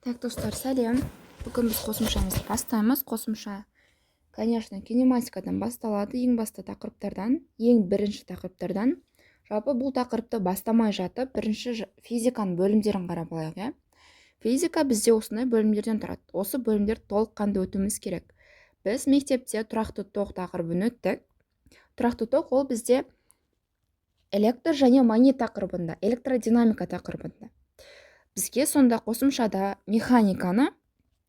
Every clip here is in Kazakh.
Так, достар, сәлем. Бүгін біз қосымшамызды бастаймыз. Қосымша, конечно, кинематикадан басталады, ең басты тақырыптардан, ең бірінші тақырыптардан. Жалпы бұл тақырыпты бастамай жатып, бірінші физиканың бөлімдерін қарап алайық, иә. Физика бізде осындай бөлімдерден тұрады. Осы бөлімдер толыққанды өтуіміз керек. Біз мектепте тұрақты тоқ тақырыбын өттік. Тұрақты тоқ ол бізде электр және магнит тақырыбында, электродинамика тақырыбында. Бізге сонда қосымшада механиканы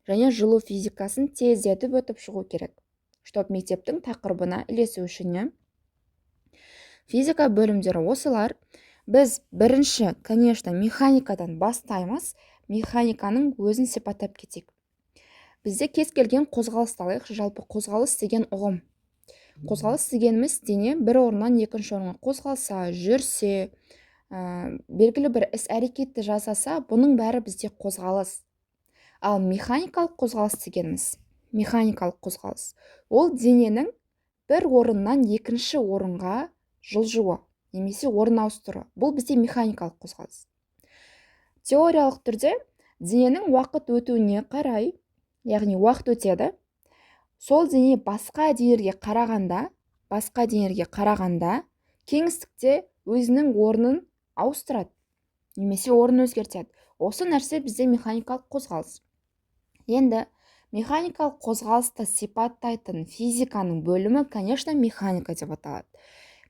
және жылу физикасын тездетіп өтіп шығу керек, чтоб мектептің тақырыбына ілесу үшін. Физика бөлімдері осылар. Біз бірінші, конечно, механикадан бастаймыз. Механиканың өзін сипаттап кетейік. Бізде кез келген қозғалысты алайық. Жалпы қозғалыс деген ұғым. Қозғалыс дегеніміз дене бір орыннан екінші орынға қозғалса, жүрсе, белгілі бір іс әрекетті жасаса, бұның бәрі бізде қозғалыс. Ал механикалық қозғалыс дегеніміз, механикалық қозғалыс, ол дененің бір орыннан екінші орынға жылжуы, немесе орын ауыстыру. Бұл бізде механикалық қозғалыс. Теориялық түрде дененің уақыт өтуіне қарай, яғни уақыт өтеді, сол дене басқа денеге қарағанда кеңістікте өзінің орнын ауыстырады, немесе орнын өзгертеді. Осы нәрсе бізде механикалық қозғалыс. Енді механикалық қозғалысты сипаттайтын физиканың бөлімі, конечно, механика деп аталады.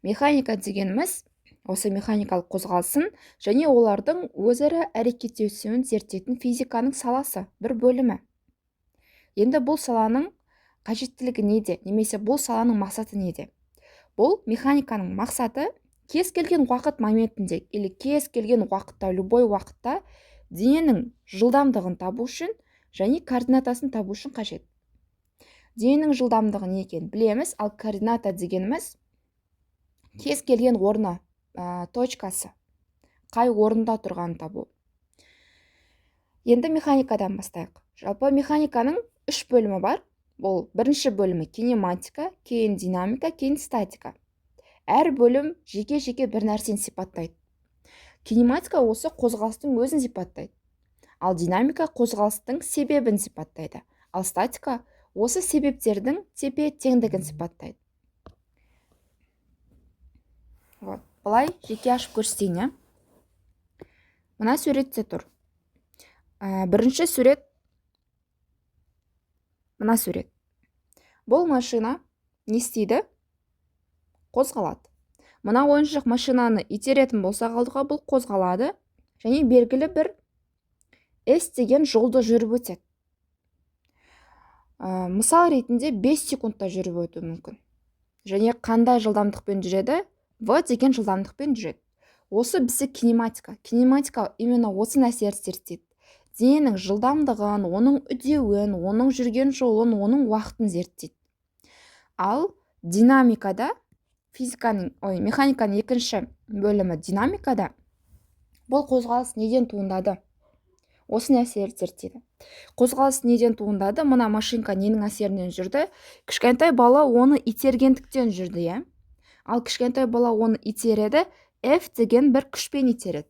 Механика дегеніміз осы механикалық қозғалысын және олардың өзара әрекеттесуін зерттейтін физиканың саласы, бір бөлімі. Енді бұл саланың қажеттілігі неде, немесе бұл саланың мақсаты неде? Бұл механиканың мақсаты кез келген уақыт моментінде, или кез келген уақытта, любой уақытта дененің жылдамдығын табу үшін және координатасын табу үшін қажет. Дененің жылдамдығы не екенін білеміз, ал координата дегеніміз кез келген орны, точкасы, қай орында тұрғанын табу. Енді механикадан бастайық. Жалпы механиканың 3 бөлімі бар. Бұл бірінші бөлімі кинематика, кейін динамика, кейін статика. Әр бөлім жеке-жеке бір нәрсені сипаттайды. Кинематика осы қозғалыстың өзін сипаттайды. Ал динамика қозғалыстың себебін сипаттайды. Ал статика осы себептердің тепе-теңдігін сипаттайды. Вот, былай жеке ашып көрсетейін. Мына суретте тұр. Бірінші сурет мына сурет. Бұл машина не істейді? Қозғалады. Мына ойыншық машинаны итеретін болса қалдыға, бұл қозғалады және белгілі бір S деген жолды жүріп өтеді. Мысал ретінде 5 секундта жүріп өтуі мүмкін. Және қандай жылдамдықпен жүреді? V деген жылдамдықпен жүреді. Осы бізде кинематика. Кинематика именно осы нәрсені зерттейді. Дененің жылдамдығын, оның үдеуін, оның жүрген жолын, оның уақытын зерттейді. Ал динамикада, механиканың екінші бөлімі динамикада, бұл қозғалыс неден туындады? Осы нәрселерді зерттейді. Қозғалыс неден туындады? Мына машинка ненің әсерінен жүрді? Кішкентай бала оны итергендіктен жүрді, иә? Ал кішкентай бала оны итереді, F деген бір күшпен итереді.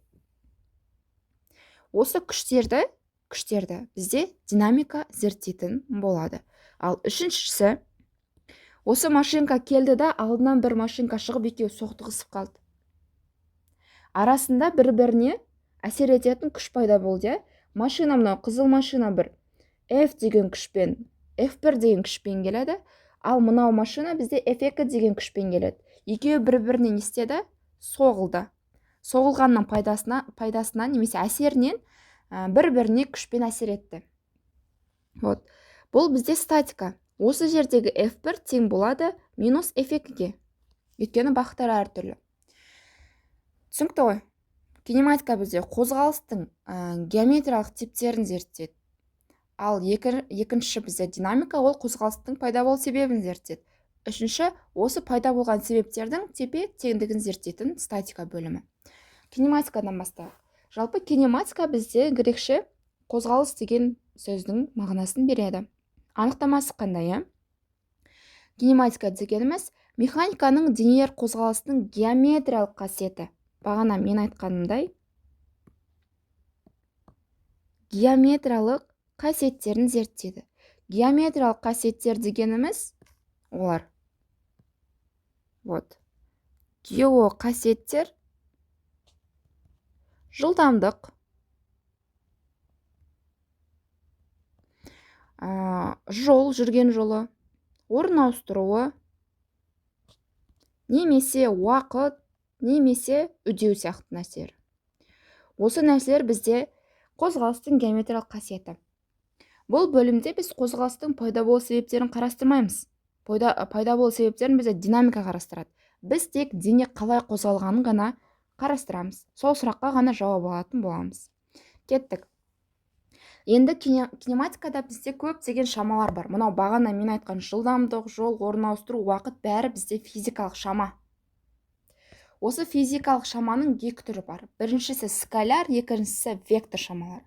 Осы күштерді бізде динамика зерттейтін болады. Ал үшіншісі, осы машинка келді да, алдынан бір машинка шығып, екеуі соқтығысып қалды. Арасында бір-біріне әсер ететін күш пайда болды. Машина, мынау қызыл машина бір F деген күшпен, F1 деген күшпен келеді, ал мынау машина бізде F2 деген күшпен келеді. Екеуі бір-біріне не істеді? Соғылды. Соғылғанның пайдасына немесе әсерінен бір-біріне күшпен әсер етті. Вот. Бұл бізде статика. Осы жердегі F1 тең болады минус F2-ге. Өйткені бағыттары әртүрлі. Түсінікті ғой? Кинематика бізде қозғалыстың геометриялық типтерін зерттейді. Ал екінші бізде динамика, ол қозғалыстың пайда болу себебін зерттейді. Үшінші, осы пайда болған себептердің тепе-теңдігін зерттейтін статика бөлімі. Кинематикадан бастайық. Жалпы кинематика бізде грекше қозғалыс деген сөздің мағынасын береді. Анықтамасы қандай? Кинематика дегеніміз механиканың денелер қозғалысының геометриялық қасиеті. Бағана мен айтқанымдай, геометриялық қасиеттерін зерттейді. Геометриялық қасиеттер дегеніміз олар. Вот. Геоқасиеттер жылдамдық, жол, жүрген жолы, орын ауыстыруы, немесе уақыт, немесе үдеу сияқты нәрселер. Осы нәрселер бізде қозғалыстың геометриялық қасиеті. Бұл бөлімде біз қозғалыстың пайда болу себептерін қарастырмаймыз. Пайда болу себептерін бізде динамика қарастырады. Біз тек дене қалай қозғалғанын ғана қарастырамыз. Сол сұраққа ғана жауап алатын боламыз. Кеттік. Енді кинематикада бізде көптеген шамалар бар. Мынау бағана мен айтқан жылдамдық, жол, орын ауыстыру, уақыт бәрі бізде физикалық шама. Осы физикалық шаманың екі түрі бар. Біріншісі скаляр, екіншісі вектор шамалар.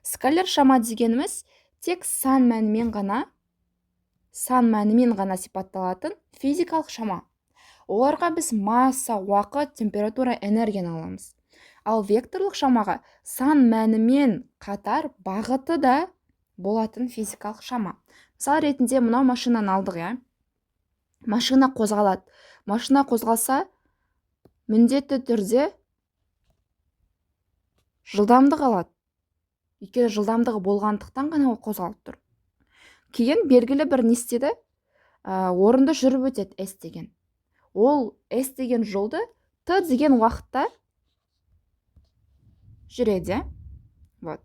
Скаляр шама дегеніміз тек сан мәнімен ғана сипатталатын физикалық шама. Оларға біз масса, уақыт, температура, энергияны аламыз. Ал векторлық шамаға сан мәнімен қатар бағыты да болатын физикалық шама. Мысал ретінде мынау машинаны алдық, иә? Машина қозғалады. Машина қозғалса, міндетті түрде жылдамдық алады. Өйткені жылдамдығы болғандықтан ғана ол қозғалып тұр. Кейін белгілі бір не істеді? Орынды жүріп өтеді S деген. Ол S деген жолды T деген уақытта жүреді. Вот.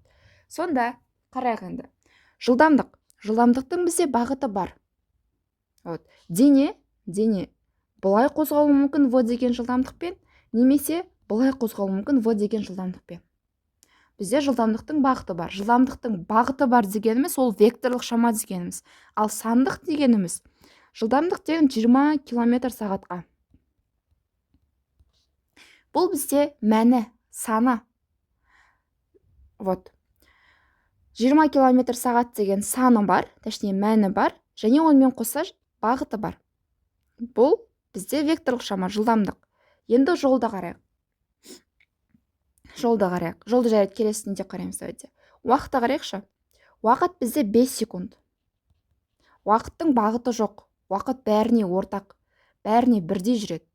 Сонда қарайық енді. Жылдамдықтың бізде бағыты бар. Вот. Дене бұлай қозғалуы мүмкін V деген жылдамдықпен, немесе бұлай қозғалуы мүмкін V деген жылдамдықпен. Бізде жылдамдықтың бағыты бар. Жылдамдықтың бағыты бар дегеніміз ол векторлық шама дегеніміз. Ал сандық дегеніміз жылдамдық деген 20 км сағатқа. Бұл бізде мәні, саны. Вот. 20 км сағат деген саны бар, точнее мәні бар, және онымен қоса бағыты бар. Бұл бізде векторлық шама, жылдамдық. Енді жолда қарайық. Жолды жарайды келесінде қараймыз. Уақытта қарайықшы. Уақыт бізде 5 секунд. Уақыттың бағыты жоқ. Уақыт бәріне ортақ, бәріне бірдей жүреді.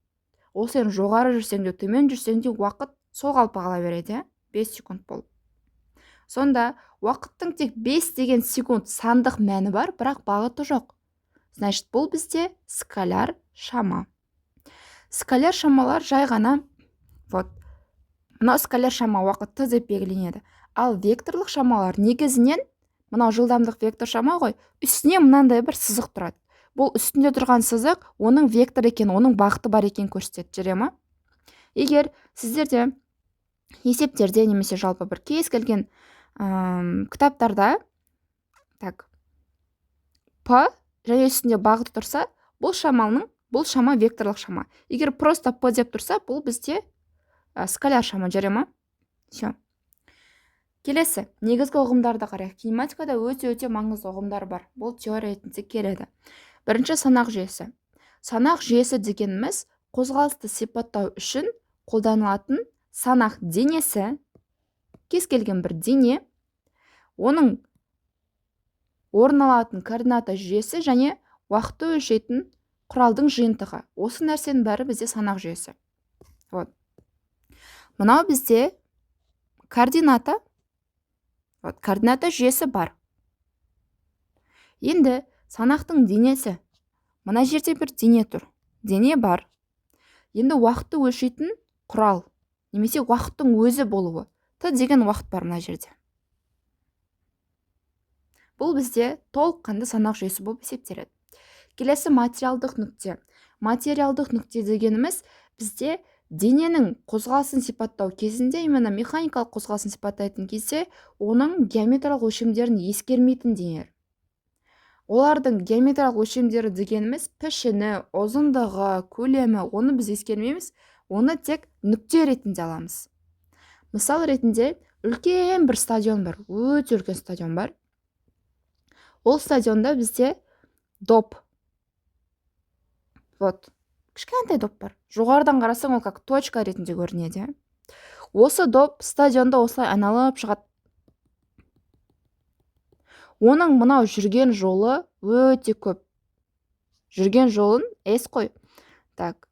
Ол сен жоғары жүрсең де, төмен жүрсең де уақыт сол қалпы қала береді, 5 секунд болып. Сонда уақыттың тек 5 деген секунд сандық мәні бар, бірақ бағыты жоқ. Значит, бұл бізде скаляр шама. Скаляр шамалар жай ғана, вот, мынау скаляр шама уақытты деп белгіленеді. Ал векторлық шамалар негізінен, мынау жылдамдық вектор шама ғой, үстіне мынандай бір сызық тұрады. Бұл үстінде тұрған сызық, оның вектор екен, оның бағыты бар екен көрсетеді, жүре ма? Егер сіздерде есептерде немесе жалпы бір кез келген кітаптарда P және үстінде бағыты тұрса, бұл шама векторлық шама. Егер просто P деп тұрса, бұл бізде скаляр шама, жүре ма? Все. Келесі, негізгі ұғымдарды қарайық. Кинематикада өте маңызды ұғымдар бар. Бұл теория ретінде келеді. Бірінші санақ жүйесі. Санақ жүйесі дегеніміз қозғалысты сипаттау үшін қолданылатын санақ денесі, кез келген бір дене, оның орын алатын координата жүйесі және уақытты өлшейтін құралдың жиынтығы. Осы нәрсенің бәрі бізде санақ жүйесі. Вот. Мынау бізде координата жүйесі бар. Енді санақтың денесі. Мына жерде бір дене тұр. Дене бар. Енді уақытты өлшейтін құрал, немесе уақыттың өзі болуы. Т деген уақыт бар мына жерде. Бұл бізде толыққанды санақ жүйесі болып есептеледі. Келесі материалдық нүкте. Материалдық нүкте дегеніміз бізде дененің қозғалысын сипаттау кезінде, именно механикалық қозғалысын сипаттайтын кезде, оның геометриялық өлшемдерін ескермейтін денелер. Олардың геометриялық өлшемдері дегеніміз пішіні, ұзындығы, көлемі, оны біз ескермейміз, оны тек нүкте ретінде аламыз. Мысал ретінде үлкен бір стадион бар, өте үлкен стадион бар. Ол стадионда бізде доп. Вот. Кішкентай доп бар. Жоғарыдан қарасаң, ол как точка ретінде көрінеді. Осы доп стадионда осылай айналып шығады. Оның мынау жүрген жолы өте көп. Жүрген жолын S қой. Так,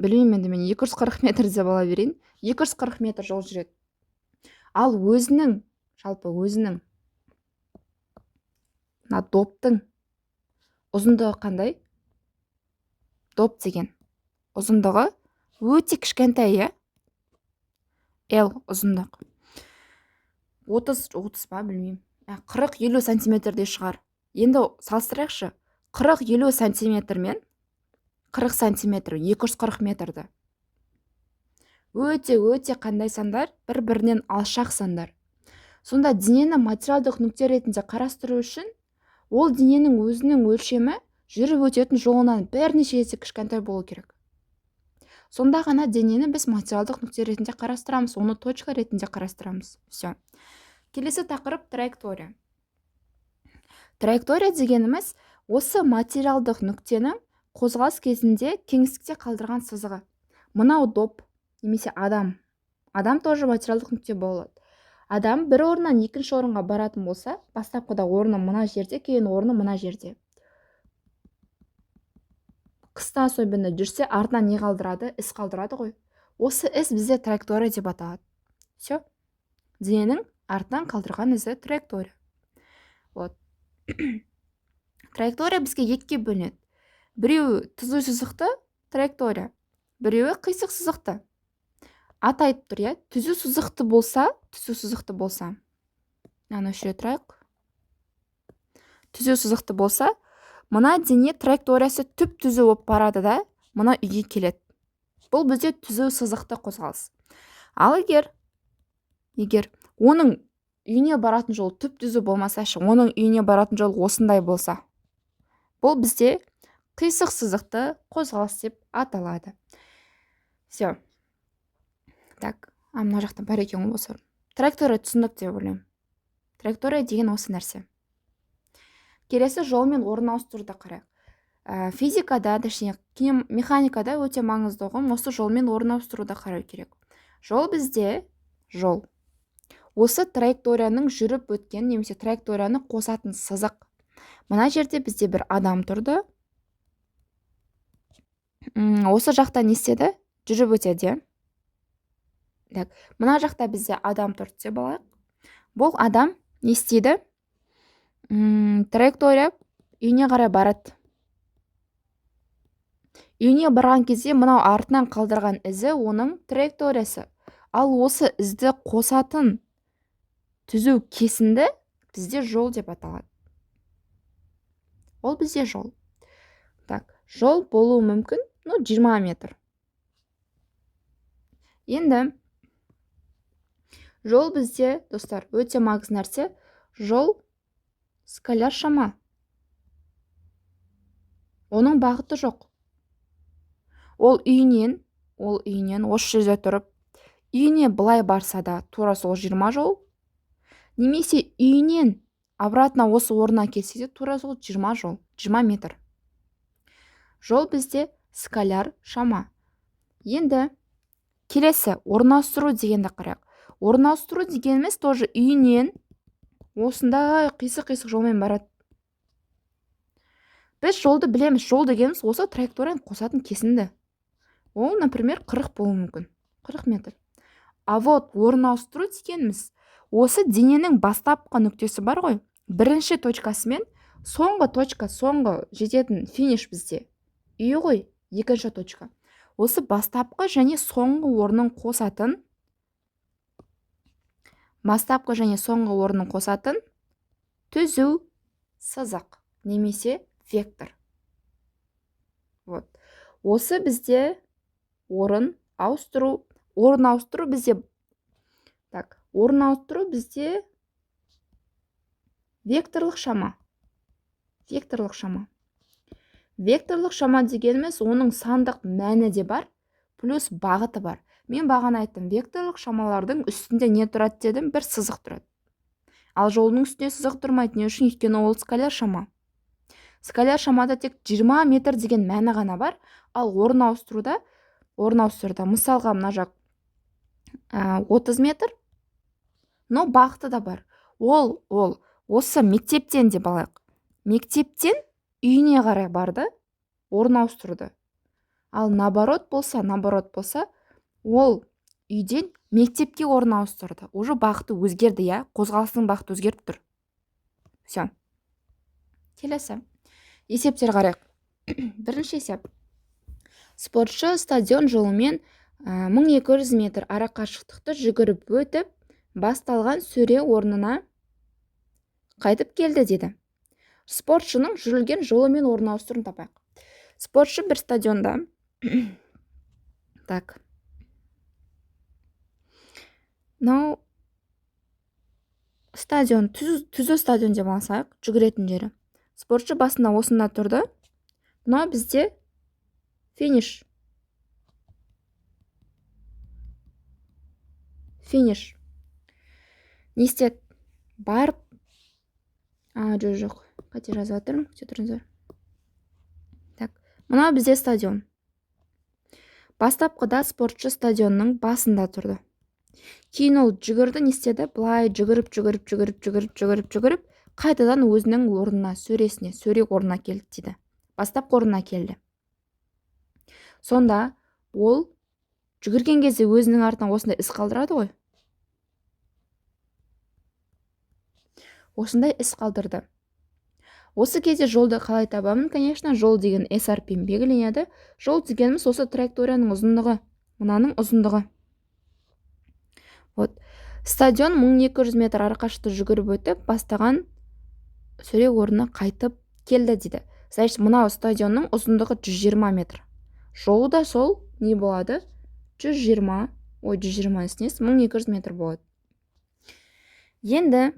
білмеймін енді, мен 240 метр деп ала берейін. 240 метр жол жүреді. Ал өзінің, жалпы өзінің, мына доптың ұзындығы қандай? Доп деген ұзындығы өте кішкентай, иә? L ұзындық. 30 ба, білмеймін. 40-50 сантиметрдей шығар. Енді салыстырайықшы. 40-50 сантиметр мен 40 сантиметр, 240 метрді. Өте қандай сандар? Бір-бірінен алшақ сандар. Сонда денені материалдық нүкте ретінде қарастыру үшін, ол дененің өзінің өлшемі жүріп өтетін жолынан бірнеше есе кішкентай болу керек. Сонда ғана денені біз материалдық нүкте ретінде қарастырамыз, оны точка ретінде қарастырамыз. Все. Келесі тақырып траектория. Траектория дегеніміз осы материалдық нүктені қозғалыс кезінде кеңістікте қалдырған сызығы. Мынау доп, немесе адам. Адам тоже материалдық нүкте болады. Адам бір орыннан екінші орынға баратын болса, бастапқыда орны мына жерде, кейін орны мына жерде. Қыста особенно жүрсе, артынан не қалдырады? Із қалдырады ғой. Осы із бізде траектория деп аталады. Все. Дененің артынан қалдырған ізі траектория. Вот. Траектория бізге екіге бөлінеді. Біреуі түзу сызықты траектория, біреуі қисық сызықты. Ат айтып тұр, иә? Түзу сызықты болса. Ана үшіре тұрайық. Түзу сызықты болса, мына дене траекториясы түп түзу болып барады да, мына үйге келеді. Бұл бізде түзу сызықты қозғалыс. Ал егер оның үйіне баратын жол түп түзу болмаса, оның үйіне баратын жол осындай болса, бұл бізде қисық сызықты қозғалыс деп аталады. Все. Так, мына жақта бар екен осы. Траектория түсіндік деп ойлаймын. Траектория деген осы нәрсе. Келесі жол мен орын ауыстыруды қарайық. Физикада, механикада өте маңызды ұғым осы жол мен орын ауыстыруды қарау керек. Жол бізде осы траекторияның жүріп өткен, немесе траекторияны қосатын сызық. Мына жерде бізде бір адам тұрды. Осы жақта не істеді? Жүріп өтеді. Так, мына жақта бізде адам тұрды деп алайық. Бұл адам не істейді? Траектория үйіне қарай барады. Үйіне барған кезде мынау артынан қалдырған ізі оның траекториясы. Ал осы ізді қосатын түзу кесінді бізде жол деп аталады. Ол бізде жол. Так, жол болуы мүмкін, 20 метр. Енді жол бізде, достар, өте маңызды нәрсе. Жол скаляр шама. Оның бағыты жоқ. Ол үйінен осы жерде тұрып, үйіне былай барса да тура сол 20 жол, немесе үйінен обратно осы орнына келсе де тура сол 20 жол, 20 метр. Жол бізде скаляр шама. Енді келесі орналастыру дегенді қарайық. Орналастыру дегеніміз тоже үйінен осындай қисық жолмен барады. Біз жолды білеміз. Жол дегеніміз осы траекторияны қосатын кесінді. Ол, например, 40 болуы мүмкін. 40 метр. А вот орналастыру дегеніміз осы дененің бастапқы нүктесі бар ғой. Бірінші точкасы мен соңғы жететін финиш бізде. Үй ғой, екінші точка. Осы бастапқы және соңғы орнын қосатын түзу сызық немесе вектор. Вот. Осы бізде орын ауыстыру бізде векторлық шама. Векторлық шама дегеніміз оның сандық мәні де бар, плюс бағыты бар. Мен бағана айттым, векторлық шамалардың үстінде не тұрады дедім? Бір сызық тұрады. Ал жолдың үстінде сызық тұрмайды. Не үшін? Өйткені ол скаляр шама. Скаляр шамада тек 20 метр деген мәні ғана бар. Ал орын ауыстыруда, мысалға мына жақ 30 метр, но бағыты да бар. Ол осы мектептен деп алайық. Мектептен үйіне қарай барды, орын ауыстырды. Ал наоборот болса, ол үйден мектепке орын ауыстырды. Уже бағыты өзгерді, я? Қозғалысының бағыты өзгеріп тұр. Все. Келесі. Есептер қарайық. Бірінші есеп. Спортшы стадион жолымен 1200 метр ара қашықтықты жүгіріп өтіп, басталған сөре орнына қайтып келді деді. Спортшының жүрілген жолы мен орын ауыстыруын тапайық. Спортшы бір стадионда так. Мынау стадион, түзу стадион деп алсақ, жүгіретін жері. Спортшы басында осында тұрды. Мынау бізде финиш. Не істеді? Барып, жоқ, қате жазып жатырмын, күте тұрыңыздар. Так, мынау бізде стадион. Бастапқыда спортшы стадионның басында тұрды. Кейін ол жүгірді, не істеді? Былай жүгіріп, қайтадан өзінің орнына, сөре орнына келді дейді. Бастапқы орнына келді. Сонда ол жүгірген кезде өзінің артынан осындай із қалдырады ғой. Осындай із қалдырды. Осы кезде жолды қалай табамын? Конечно, жол деген SR-пен белгіленеді. Жол дегеніміз осы траекторияның ұзындығы, мынаның ұзындығы. Вот. Стадион 1200 метр ара қашықтықты жүгіріп өтіп, бастаған сөре орнына қайтып келді дейді. Значит, мынау стадионның ұзындығы 120 метр. Жолы да сол не болады? 120 1200 метр болады. Енді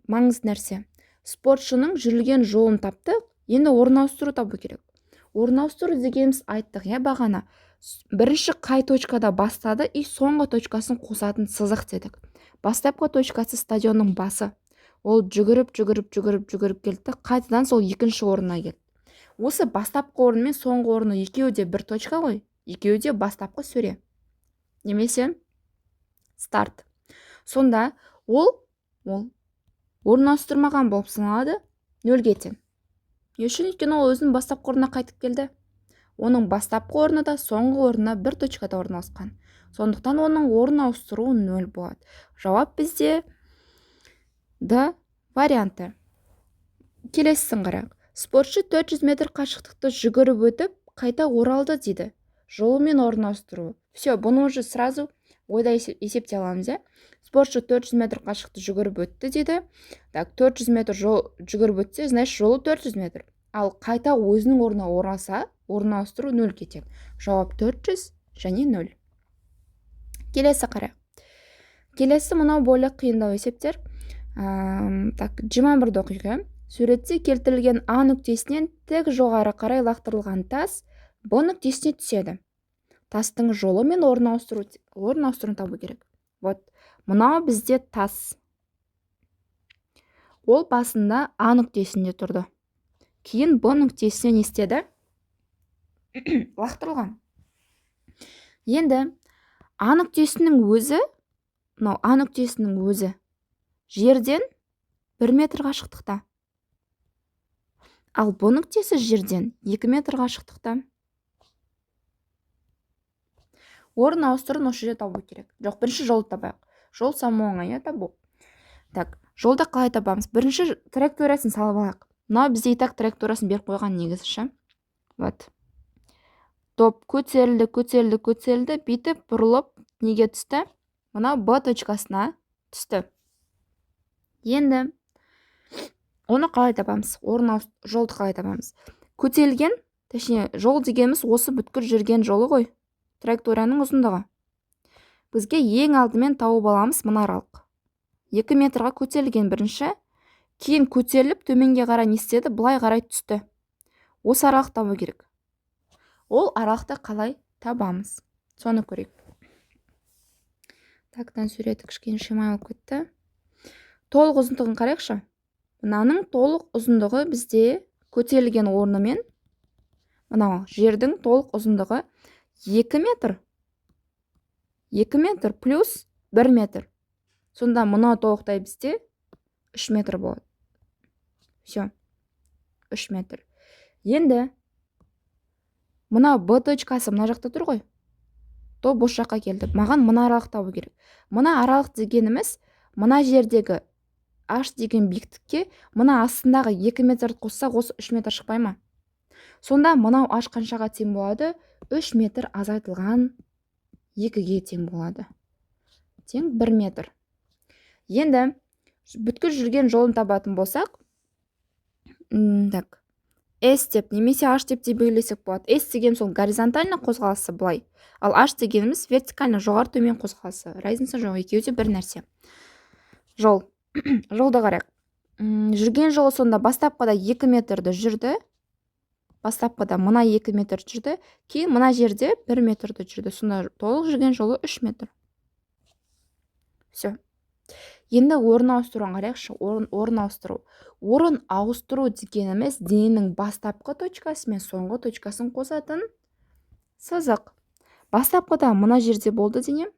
маңызды нәрсе. Спортшының жүрілген жолын тапты, енді орын ауыстыру табу керек. Орын ауыстыру дегеніміз айттық, я бағана. Бірінші қай точкада бастады и соңғы точкасын қосатын сызық дедік. Бастапқы точкасы стадионның басы. Ол жүгіріп келді, қайтадан сол екінші орнына келді. Осы бастапқы орын мен соңғы орны екеуі де бір точка ғой. Екеуі де бастапқы сөре. Немесе старт. Сонда ол орын ауыстырмаған болып саналады, нөлге тең. Не үшін? Өйткені ол өзінің бастапқы орнына қайтып келді. Оның бастапқы орны да соңғы орнына бір точкада орналасқан. Сондықтан оның орын ауыстыруы 0 болады. Жауап бізде Д варианты. Келесісін қарайық. Спортшы 400 метр қашықтықты жүгіріп өтіп, қайта оралды дейді. Жолы мен орын ауыстыруы. Все, бұны уже сразу ойда есептей аламыз, иә? Спортшы 400 метр қашықтықты жүгіріп өтті дейді. Так, 400 метр жүгіріп өтсе, значит, жолы 400 метр. Ал қайта өзінің орнына оралса, орын ауыстыру 0 кетеді. Жауап 400 және 0. Келесі қарайық. Келесі мынау бойлы қиындау есептер. Так, 21-ді оқиға. Суретте келтірілген А нүктесінен тік жоғары қарай лақтырылған тас Б нүктесіне түседі. Тастың жолы мен орын ауыстыруын табу керек. Вот, мынау бізде тас. Ол басында А нүктесінде тұрды. Кейін Б нүктесіне не істеді? Лақтырылған. Енді А нүктесінің өзі жерден 1 метр қашықтықта. Ал Б нүктесі жерден 2 метр қашықтықта. Орын ауыстыруын осы жерде табу керек. Жоқ, бірінші жолды табайық. Жол самый оңай табу. Так, жолды қалай табамыз? Бірінші траекториясын салып алайық. Мынау бізде итак траекториясын беріп қойған негізі. Вот. Топ көтерілді, битіп, бұрылып, неге түсті? Мынау Б точкасына түсті. Енді оны қалай табамыз? Жолды қалай табамыз? Көтерілген, точнее, жол дегеніміз осы бүткір жүрген жолы ғой. Траекторияның ұзындығы. Бізге ең алдымен тауып аламыз мына аралық. 2 метрға көтерілген бірінші, кейін көтеріліп төменге қарай не істеді? Былай қарай түсті. Осы аралық табу керек. Ол аралықты қалай табамыз? Соны көрейік. Тактан суреті кішкене шимай болып кетті. Толық ұзындығын қарайықшы. Мынаның толық ұзындығы бізде көтерілген орнымен, мынау жердің толық ұзындығы 2 метр. 2 метр плюс 1 метр. Сонда мынау толықтай бізде 3 метр болады. Все, 3 метр. Енді мына Б точкасы мына жақта тұр ғой. То бос жаққа келді. Маған мына аралық табу керек. Мына аралық дегеніміз мына жердегі H деген биіктікке мына астындағы 2 метрді қоссақ осы 3 метр шықпай ма? Сонда мынау H қаншаға тең болады? 3 метр азайтылған 2-ге тең болады. Тең 1 метр. Енді бүткіл жүрген жолын табатын болсақ, так, S деп немесе H деп те белгілесек болады. S деген сол горизонтально қозғалысы былай. Ал H дегеніміз вертикально жоғары төмен қозғалысы. Разница жоқ, екеуі де бір нәрсе. Жол. Жолды қарайық. Жүрген жолы сонда бастапқыда 2 метрді жүрді. Бастапқыда мына 2 метр жүрді. Кейін мына жерде 1 метрді жүрді. Сонда толық жүрген жолы 3 метр. Все. Енді орын ауыстыруын қарайықшы. Орын ауыстыру. Орын ауыстыру дегеніміз дененің бастапқы точкасы мен соңғы точкасын қосатын сызық. Бастапқыда мына жерде болды денем.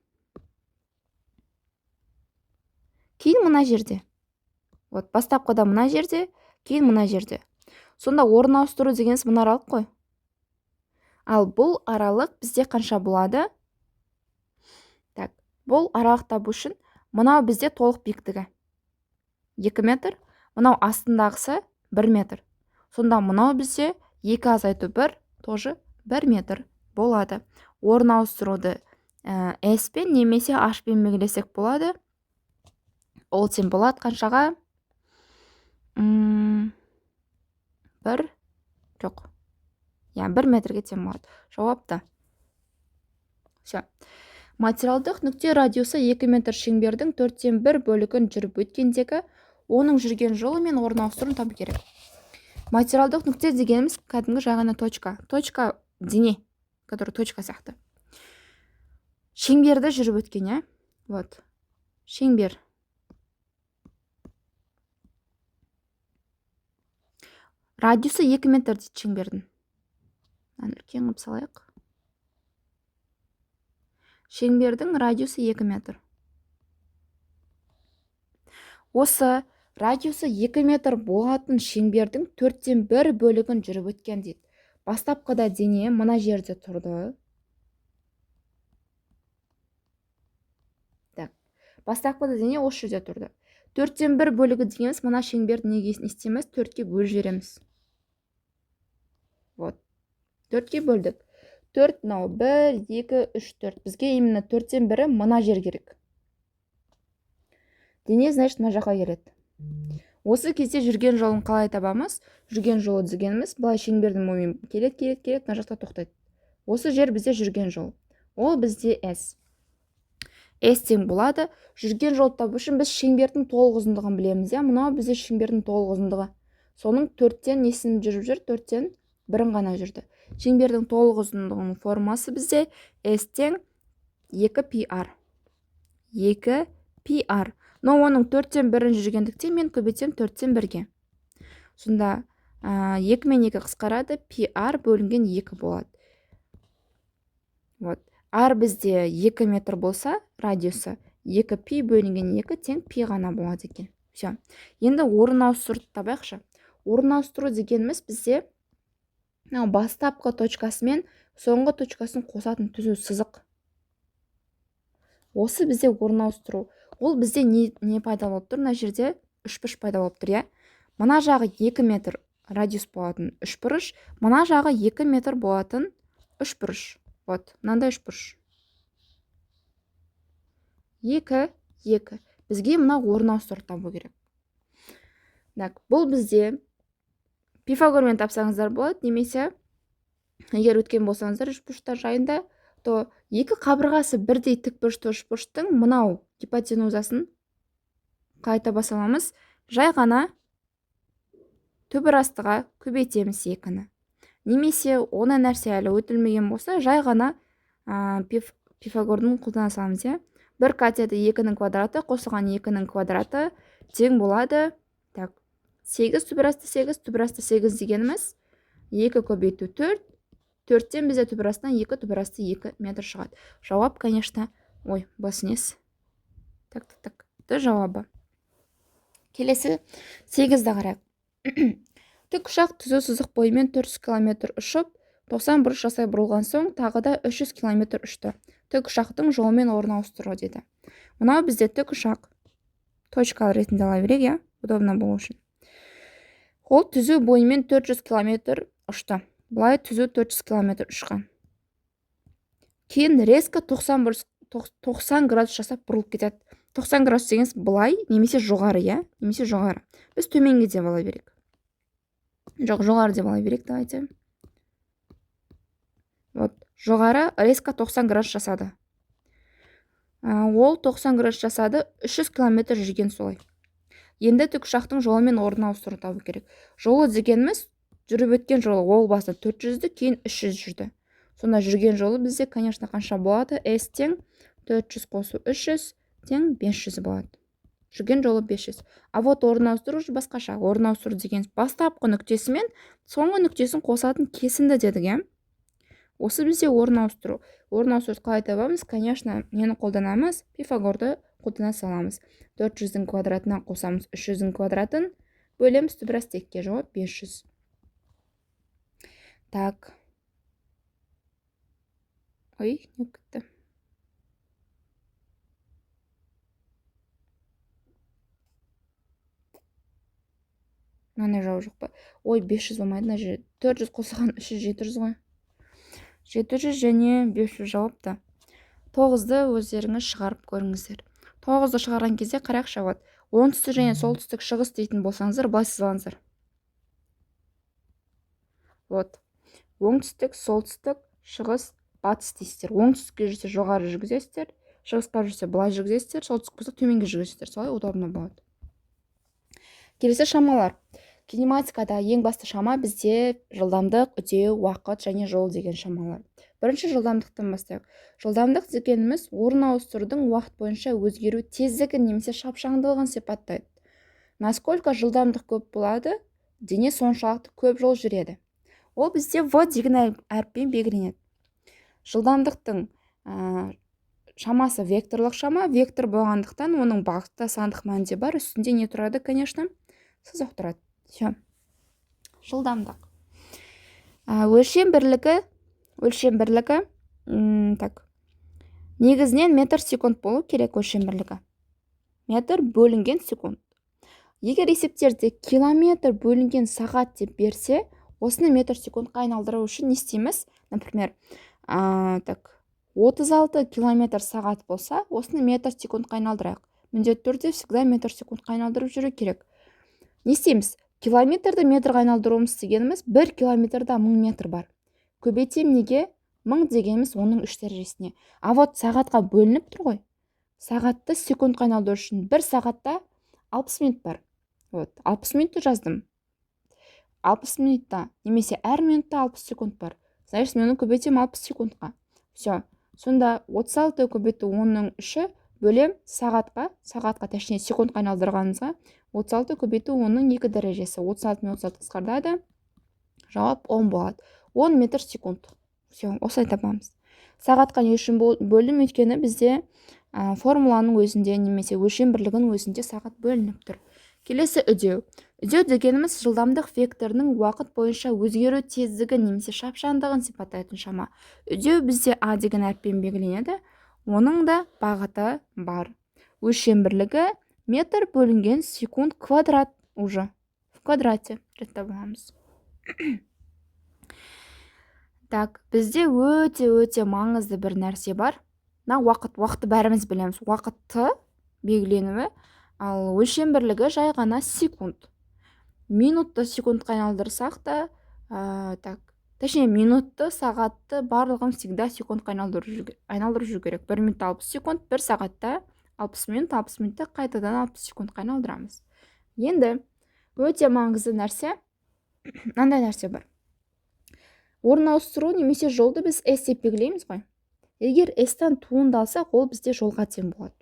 Кейін мына жерде. Вот, бастапқыда мына жерде, кейін мына жерде. Сонда орын ауыстыру дегеніміз мына аралық қой. Ал бұл аралық бізде қанша болады? Так, бұл аралық табу үшін мынау бізде толық биіктігі 2 метр, мынау астындағысы 1 метр. Сонда мынау бізде 2 азайту 1, тоже 1 метр болады. Орын ауыстыруды S пен немесе H пен белгілесек болады. Ол тең болады қаншаға? 1 жоқ. 1 метрге тең болады. Жауапты. Все. Материалдық нүкте радиусы 2 метр шеңбердің 4/1 бөлігін жүріп өткендегі оның жүрген жолы мен орын ауыстыруын табу керек. Материалдық нүкте дегеніміз кәдімгі жағына точка. Точка дене, который точка сияқты. Шеңберді жүріп өткен, Вот. Шеңбер. Радиусы 2 метр дейді шеңбердің. Үлкен қылып салайық. Шеңбердің радиусы 2 метр. Осы радиусы 2 метр болатын шеңбердің 4/1 бөлігін жүріп өткен дейді. Бастапқыда дене мына жерде тұрды. Так. Бастапқыда дене осы жерде тұрды. 4/1 бөлігі дегеніміз мына шеңберді неге істейміз? 4-ке бөліп жібереміз. Вот. 4-ке бөлдік. 4, 1, 2, 3, 4. Бізге именно 4/1 мына жер керек. Дене, значит, мына жаққа келеді. Осы кезде жүрген жолын қалай табамыз? Жүрген жолы дегеніміз былай шеңбердің бойымен келеді, мына жақта тоқтайды. Осы жер бізде жүрген жол. Ол бізде S. S тең болады. Жүрген жол табу үшін біз шеңбердің толық ұзындығын білеміз, Мынау бізде шеңбердің толық ұзындығы. Соның 4-тен несін жүріп жүр? 4-тен 1-ін ғана жүрді. Шеңбердің толық ұзындығының формасы бізде S тең 2πr. 2πr. Но оның 4/1 жүргендіктен мен көбейтем 4/1-ге. Сонда 2 мен 2 қысқарады, πr бөлінген 2 болады. Вот. R бізде 2 метр болса, радиусы 2π бөлінген 2 тең π ғана болады екен. Все. Енді орын ауыстыруды табайықшы. Орын ауыстыру дегеніміз бізде бастапқы точкасы мен соңғы точкасын қосатын түзу сызық. Осы бізде орын ауыстыру. Ол бізде не пайда болып тұр? Мына жерде үшбұрыш пайда болып тұр, Мына жағы 2 метр радиус болатын үшбұрыш, мына жағы 2 метр болатын үшбұрыш. Вот, мынандай үшбұрыш. 2, 2. Бізге мына орын ауыстыру табу керек. Так, бұл бізде Пифагормен тапсаңыздар болады, немесе егер өткен болсаңыздар үшбұрыштар жайында, то екі қабырғасы бірдей тікбұрышты үшбұрыштың мынау гипотенузасын қалай таба аламыз? Жай ғана түбірастыға көбейтеміз 2-ні. Немесе оны нәрсе әлі өтілмеген болса, жай ғана Пифагордың қолдана саламыз, 1 катеті 2-нің квадраты қосылған 2-нің квадраты тең болады. Так, 8 түбірасты 8, түбірасты 8 дегеніміз 2 көбейту 4. 4-тен бізде түбірастынан 2, түбірасты 2 метр шығады. Жауап, конечно, басынес. Так. Жауабы. Келесі 8-ді қарайық. Тікұшақ түзу сызық бойымен 400 км ұшып, 90 бұрыш жасай бұрылған соң, тағы да 300 км ұшты. Тікұшақтың жолымен орын ауыстыру деді. Мынау бізде тікұшақ. Точкалы ретінде ала берейік, иә, удобно болу үшін. Ол түзу бойымен 400 км ұшты. Бұлай түзу 400 км ұшқан. Кейін резко 90 градус жасап бұрылып кетеді. 90 градус дегеніміз былай, немесе жоғары, иә? Немесе жоғары. Біз төменге деп ала берейік. Жоқ, жоғары деп ала берейік, давайте. Вот, жоғары резко 90 градус жасады. Ол 90 градус жасады, 300 км жүрген солай. Енді тікұшақтың жолымен орын ауыстыру табу керек. Жолы дегеніміз жүріп өткен жолы ол баста 400-ді, кейін 300 жүрді. Сонда жүрген жолы бізде, конечно, қанша болады? S тең 400 қосу 300 тең 500 болады. Жүрген жолы 500. А вот орын ауыстыру басқаша. Орын ауыстыру деген бастапқы нүктесі мен соңғы нүктесін қосатын кесінді дедік, иә? Осы бізде орын ауыстыру. Орын ауыстыруды қалай табамыз? Конечно, нені қолданамыз? Пифагорды қолдана саламыз. 400-дің квадратынан қосамыз 300-дің квадратын, бөлеміз түбірас текке, жауап 500. Так. Ой, не кетті. Мына жауы жоқ па? Ой, 500 болмайды, мына жерде 400 қосылған 300 700 ғой. 700 және 500 жауапты. 9-ды өздеріңіз шығарып көріңіздер. 9-ды шығарған кезде қарақшы, вот. Оңтүстік және солтүстік шығыс дейтін болсаңыздар, былай сызбаңыздар. Вот. Оңтүстік, солтүстік, шығыс, батыс дейсіздер. Оңтүстікке жүрсе жоғары жүргізесіздер, шығысқа жүрсе былай жүргізесіздер, солтүстік болса төменге жүргізесіздер. Солай удобно болады. Келесі шамалар. Кинематикада ең басты шама бізде жылдамдық, үдеу, уақыт және жол деген шамалар. Бірінші жылдамдықтан бастайық. Жылдамдық дегеніміз орын ауыстырудың уақыт бойынша өзгеру тездігін немесе шапшаңдығын сипаттайды. Насколько жылдамдық көп болады, дене соншалықты көп жол жүреді. Ол бізде V деген әріппен белгіленеді. Жылдамдықтың шамасы векторлық шама, вектор болғандықтан оның бағытта сандық мәнде бар, үстінде не тұрады, конечно, сызық тұрады. Все. Жылдамдық. Өлшем бірлігі, так. Негізінен метр секунд болу керек өлшем бірлігі. Метр бөлінген секунд. Егер есептерде километр бөлінген сағат деп берсе, осыны метр секундқа айналдыру үшін не істейміз? Например, 36 километр сағат болса, осыны метр секундқа айналдырайық. Міндетті түрде всегда метр секундқа айналдырып жүру керек. Не істейміз? Километрді метрға айналдыруымыз дегеніміз 1 километрда 1000 метр бар. Көбейтем неге? 1000 дегеніміз оның 3 дәрежесіне. А вот сағатқа бөлініп тұр ғой. Сағатты секундқа айналдыру үшін 1 сағатта 60 минут бар. Вот, 60 минутты жаздым. 60 минутта, немесе әр минутта 60 секунд бар. Значит, мен оны көбейтем 60 секундқа. Все. Сонда 36 көбейту 10-ның 3-і бөлем сағатқа, точнее секундқа айналдырғанымызға, 36 көбейту 10-ның 2 дәрежесі. 36 мен 36 қысқартады. Жауап 10 болады. 10 метр секунд. Все, осылай табамыз. Сағатқа не үшін бөлім? Өйткені бізде формуланың өзінде немесе өлшем бірлігінің өзінде сағат бөлініп тұр. Келесі үдеу. Үдеу дегеніміз жылдамдық векторының уақыт бойынша өзгеру тездігі немесе шапшаңдығын сипаттайтын шама. Үдеу бізде А деген әріппен белгіленеді. Оның да бағыты бар. Өлшем бірлігі метр бөлінген секунд квадрат уже. В квадрате жаттап аламыз. Так, бізде өте маңызды бір нәрсе бар. Уақытты бәріміз білеміз. Уақытты белгіленуі, ал өлшем бірлігі жай ғана секунд. Минутты секундқа айналдырсақ та, точнее минутты, сағатты барлығын всегда секундқа айналдырып жүру керек. 1 минут 60 секунд, 1 сағатта 60 минут, 60 минутта қайтадан 60 секундқа айналдырамыз. Енді өте маңызды нәрсе, мынандай нәрсе бар. Орын ауыстыру немесе жолды біз S деп белгілейміз ғой. Егер S-тан туындалсақ, ол бізде жолға тең болады.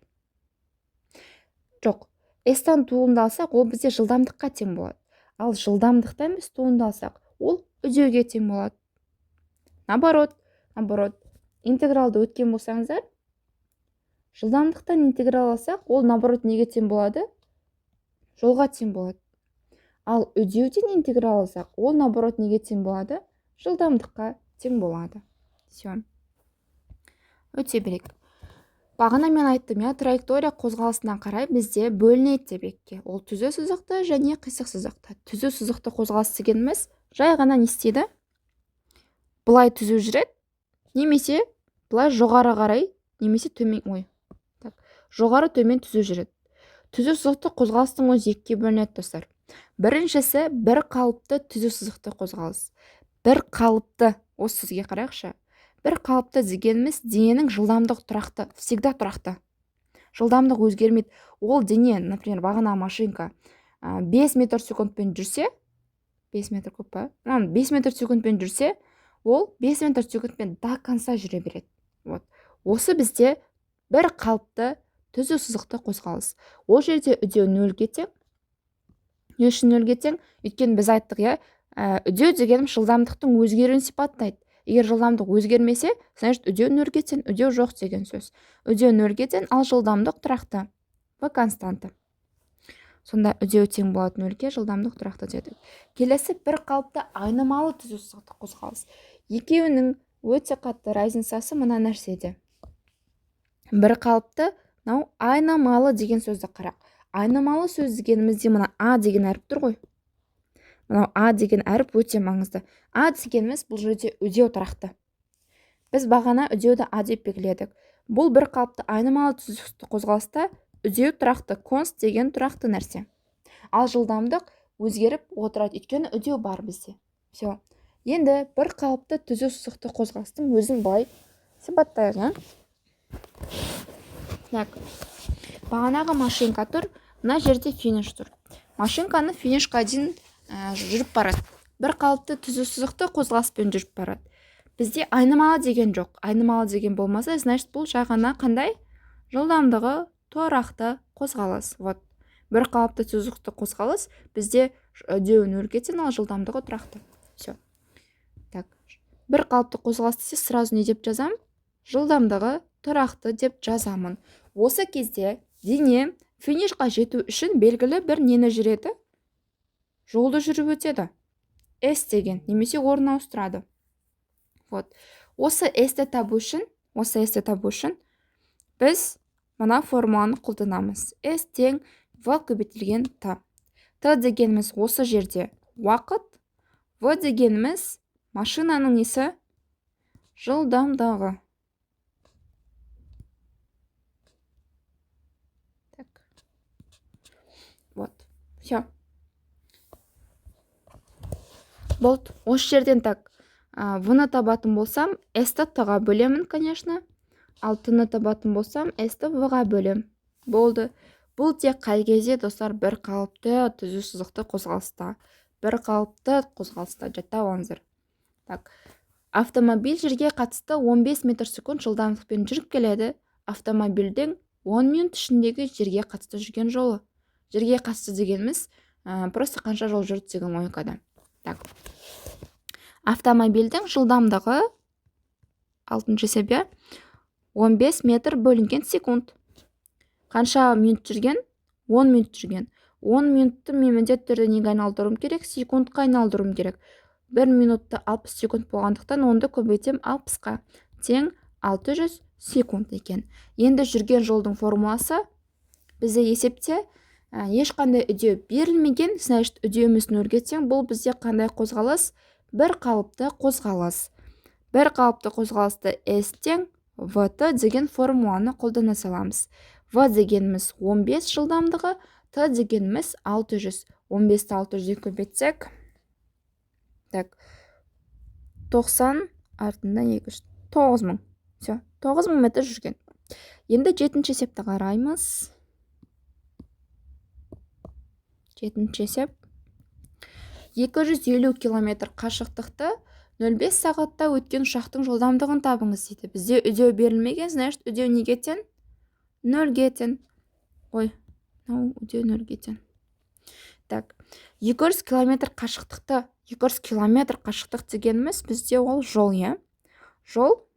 Жоқ, S-тан туындалсақ, ол бізде жылдамдыққа тең болады. Ал жылдамдықтан біз туындалсақ, ол үдеуге тең болады. Наоборот, интегралды өткен болсаңыздар, жылдамдықтан интеграл алсақ, ол наоборот неге тең болады? Жолға тең болады. Ал үдеуден интеграл алсақ, ол наоборот неге тең болады? Жылдамдыққа тең болады. Все. Өте берейік. Бағана мен айттым, траектория қозғалысына қарай бізде бөлінеді деп екке. Ол түзу сызықты және қисық сызықты. Түзу сызықты қозғалыс дегеніміз жай ғана не істейді? Бұлай түзу жүреді, немесе бұлай жоғары қарай, немесе төмен, жоғары төмен түзу жүреді. Түзу сызықты қозғалыстың өзі екіге бөлінеді, достар. Біріншісі бір қалыпты түзу сызықты қозғалыс. Бір қалыпты, осы сізге қарайықшы. Бір қалыпты дегеніміз дененің жылдамдық тұрақты, всегда тұрақты. Жылдамдық өзгермейді. Ол дене, например, бағана машинка 5 метр секундпен жүрсе, 5 метр көп па? 5 метр секундпен жүрсе, ол 5 метр секундпен до конца жүре береді. Вот. Осы бізде бір қалыпты түзу сызықты қозғалыс. Ол жерде үдеу нөлге тең. Не үшін нөлге тең? Өйткені біз айттық, үдеу дегенім жылдамдықтың өзгеруін сипаттайды. Егер жылдамдық өзгермесе, значит үдеу нөлге тең, үдеу жоқ деген сөз. Үдеу нөлге тең, ал жылдамдық тұрақты. В константа. Сонда үдеу тең болады нөлге, жылдамдық тұрақты дедік. Келесі бір қалыпты айнымалы түзу сызықты қозғалыс. Екеуінің өте қатты разницасы мына нәрседе. Бір қалыпты, айнымалы деген сөзді қарақ. Айнымалы сөз дегенімізде мына А деген әріп тұр ғой. Мынау А деген әріп өте маңызды. А дегеніміз бұл жерде үдеу тұрақты. Біз бағана үдеуді А деп белгіледік. Бұл бір қалыпты айнымалы түзу сызықты қозғалыста үдеу тұрақты, конст деген тұрақты нәрсе. Ал жылдамдық өзгеріп отырады, өйткені үдеу бар бізде. Все. Енді бір қалыпты түзу сызықты қозғалыстың өзін былай сипаттайық. Бағанағы машинка тұр, мына жерде финиш тұр. Машинканы финишқа дейін жүріп барады. Бір қалыпты түзу сызықты қозғалыспен жүріп барады. Бізде айнымалы деген жоқ. Айнымалы деген болмаса, значит бұл жағына қандай? Жылдамдығы тұрақты қозғалыс. Вот. Бір қалыпты түзу сызықты қозғалыс бізде үдеу нөлге тең, ал жылдамдығы тұрақты. Все. Так. Бір қалыпты қозғалыс десе, сразу не деп жазам? Жылдамдығы тұрақты деп жазамын. Осы кезде дене финишқа жету үшін белгілі бір нені жүреді? Жолды жүріп өтеді. S деген, немесе орын ауыстырады. Вот. Осы S-ті табу үшін біз мына формуланы қолданамыз. S тең V көбейтілген T. T дегеніміз осы жерде уақыт, V дегеніміз машинаның несі? Жылдамдығы. Так. Вот. Все. Болды. Осы жерден так. V-ны табатын болсам, S-ті T-ға бөлемін, конечно. Ал T-ны табатын болсам, S-ті V-ға бөлем. Болды. Бұл тек қай кезде, достар, бір қалыпты түзу сызықты қозғалыста. Бір қалыпты қозғалыста. Жаттап алыңыздар. Так. Автомобиль жерге қатысты 15 метр секунд жылдамдықпен жүріп келеді. Автомобильдің 10 минут ішіндегі жерге қатысты жүрген жолы. Жерге қатысты дегеніміз просто қанша жол жүрді деген логикада. Так. Автомобильдің жылдамдығы 6-шы есебе 15 метр бөлінген секунд. Қанша минут жүрген? 10 минут жүрген. 10 минутты мен міндетті түрде неге айналдыруым керек? Секундқа айналдыруым керек. 1 минутты 60 секунд болғандықтан онды көбейтем 60-қа. Тең 600 секунд екен. Енді жүрген жолдың формуласы бізде есепте ешқандай үдеу берілмеген, значит үдеуіміз нөлге тең. Бұл бізде қандай қозғалыс? Бір қалыпты қозғалыс. Бір қалыпты қозғалысты S тең VT деген формуланы қолдана саламыз. V дегеніміз 15 жылдамдығы, T дегеніміз 600. 15-ті 600-де көбейтсек, так, 90 артында 9000. Все, 9000 метр жүрген. Енді 7-ші есепті қараймыз. 7-ші есеп. 250 километр қашықтықты 05 сағатта өткен ұшақтың жылдамдығын табыңыз дейді. Бізде үдеу берілмеген, значит үдеу неге тең? Нөлге тең. Ой, үдеу нөлге тең. Так, 200 километр қашықтықты, 200 километр қашықтық дегеніміз бізде ол жол, Жол.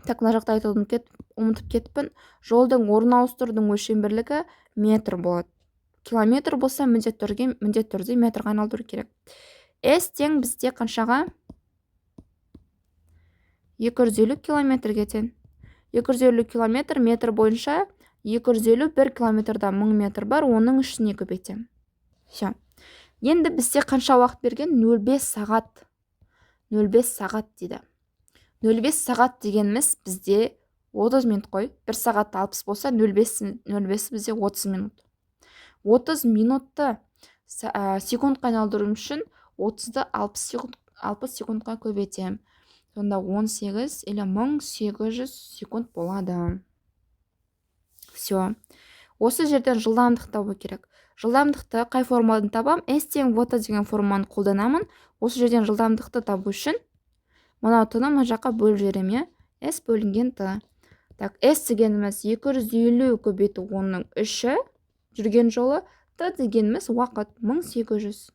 Так, мына жақта айтуды ұмытып кетіппін. Жолдың орын ауыстырудың өлшем бірлігі метр болады. километр болса міндетті түрде метрға айналдыру керек. S тең бізде қаншаға? 250 километрге тең. 250 километр метр бойынша 250 1 километрда 1000 метр бар, оның үшіне көбейтем. Все. Енді бізде қанша уақыт берген? 05 сағат. 05 сағат дейді. 05 сағат дегеніміз бізде 30 минут қой. 1 сағат 60 болса 05 бізде 30 минут. 30 минутты секундқа айналдыру үшін 30-ды 60 секундқа көбейтем. Сонда 18 или 1800 секунд болады. Все. Осы жерден жылдамдық табу керек. Жылдамдықты қай формадан табам? S тең VT деген форманы қолданамын. Осы жерден жылдамдықты табу үшін мынау T-ны мына жаққа бөліп жіберем, S бөлінген T. Так, S дегеніміз 250 көбейту 10-ның 3-і жүрген жолы, T дегеніміз уақыт 1800.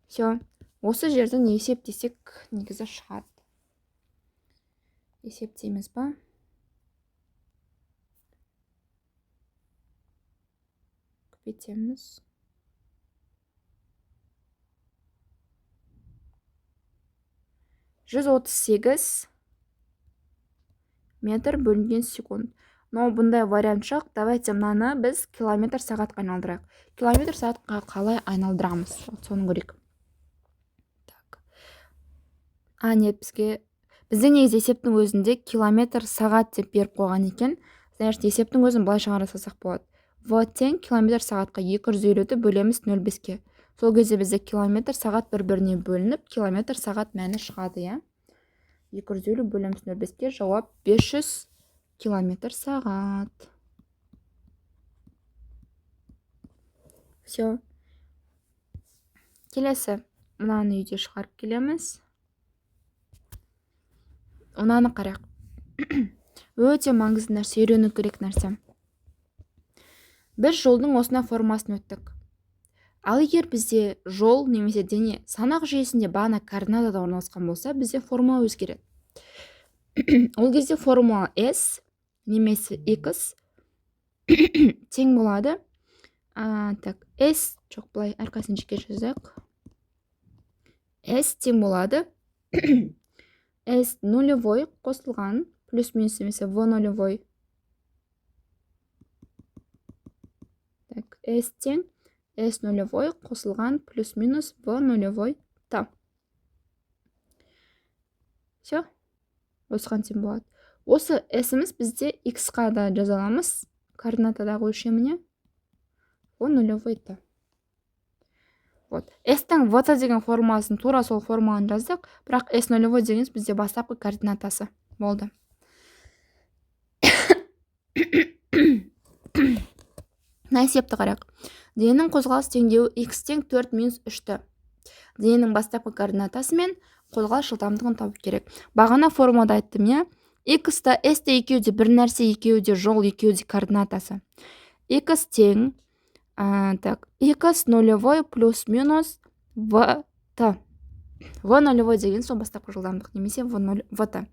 Все. Осы жерден есептесек негізі шығады. Есептейміз ба? Көбейтеміз. «138 метр бөлінген секунд». Но бұндай вариант жоқ. Давайте мынаны біз километр сағатқа айналдырайық. Километр сағатқа қалай айналдырамыз? Соны көрейік. Так. Нет, бізде негізі есептің өзінде километр сағат деп беріп қойған екен. Значит, есептің өзін былай шығарсақ болады. В тең километр сағатқа 250-ді бөлеміз 0,5-ке. Сол кезде бізде километр сағат бір-біріне бөлініп, километр сағат мәні шығады, я? 250 бөлеміз 0,5-ке, жауап 500 километр сағат. Все. Келесі, мынаны үйде шығарып келеміз. Мынаны қарайық. Өте маңызды нәрсе, үйрену керек нәрсе. Біз жолдың осына формасын өттік. Ал егер бізде жол немесе дене санақ жүйесінде бағана координатада орналасқан болса, бізде формула өзгереді. Ол кезде формула S немесе X тең болады. Так, S жоқ, былай әрқайсысын жеке жазайық. S тең болады. S нулевой қосылған плюс-минус немесе V нулевой. Так, S тең S нулевой қосылған плюс-минус V нулевой T. Все. Осыған тең болады. Осы S-іміз бізде X-қа да жазаламыз. Координатадағы өлшеміне V нулевой T. Вот. S-тің VT деген формасын тура сол форманы жаздық, бірақ S нулевой дегеніміз бізде бастапқы координатасы болды. Есепті қарайық. Дененің қозғалыс теңдеуі X тең 4 минус 3-ті. Дененің бастапқы координатасы мен қозғалыс жылдамдығын табу керек. Бағана формада айттым, я? X та S те екеуде бір нәрсе, екеуде жол, екеуде координатасы. X тең так, X нулевой плюс-минус VT. V нулевой деген сол бастапқы жылдамдық, немесе VT.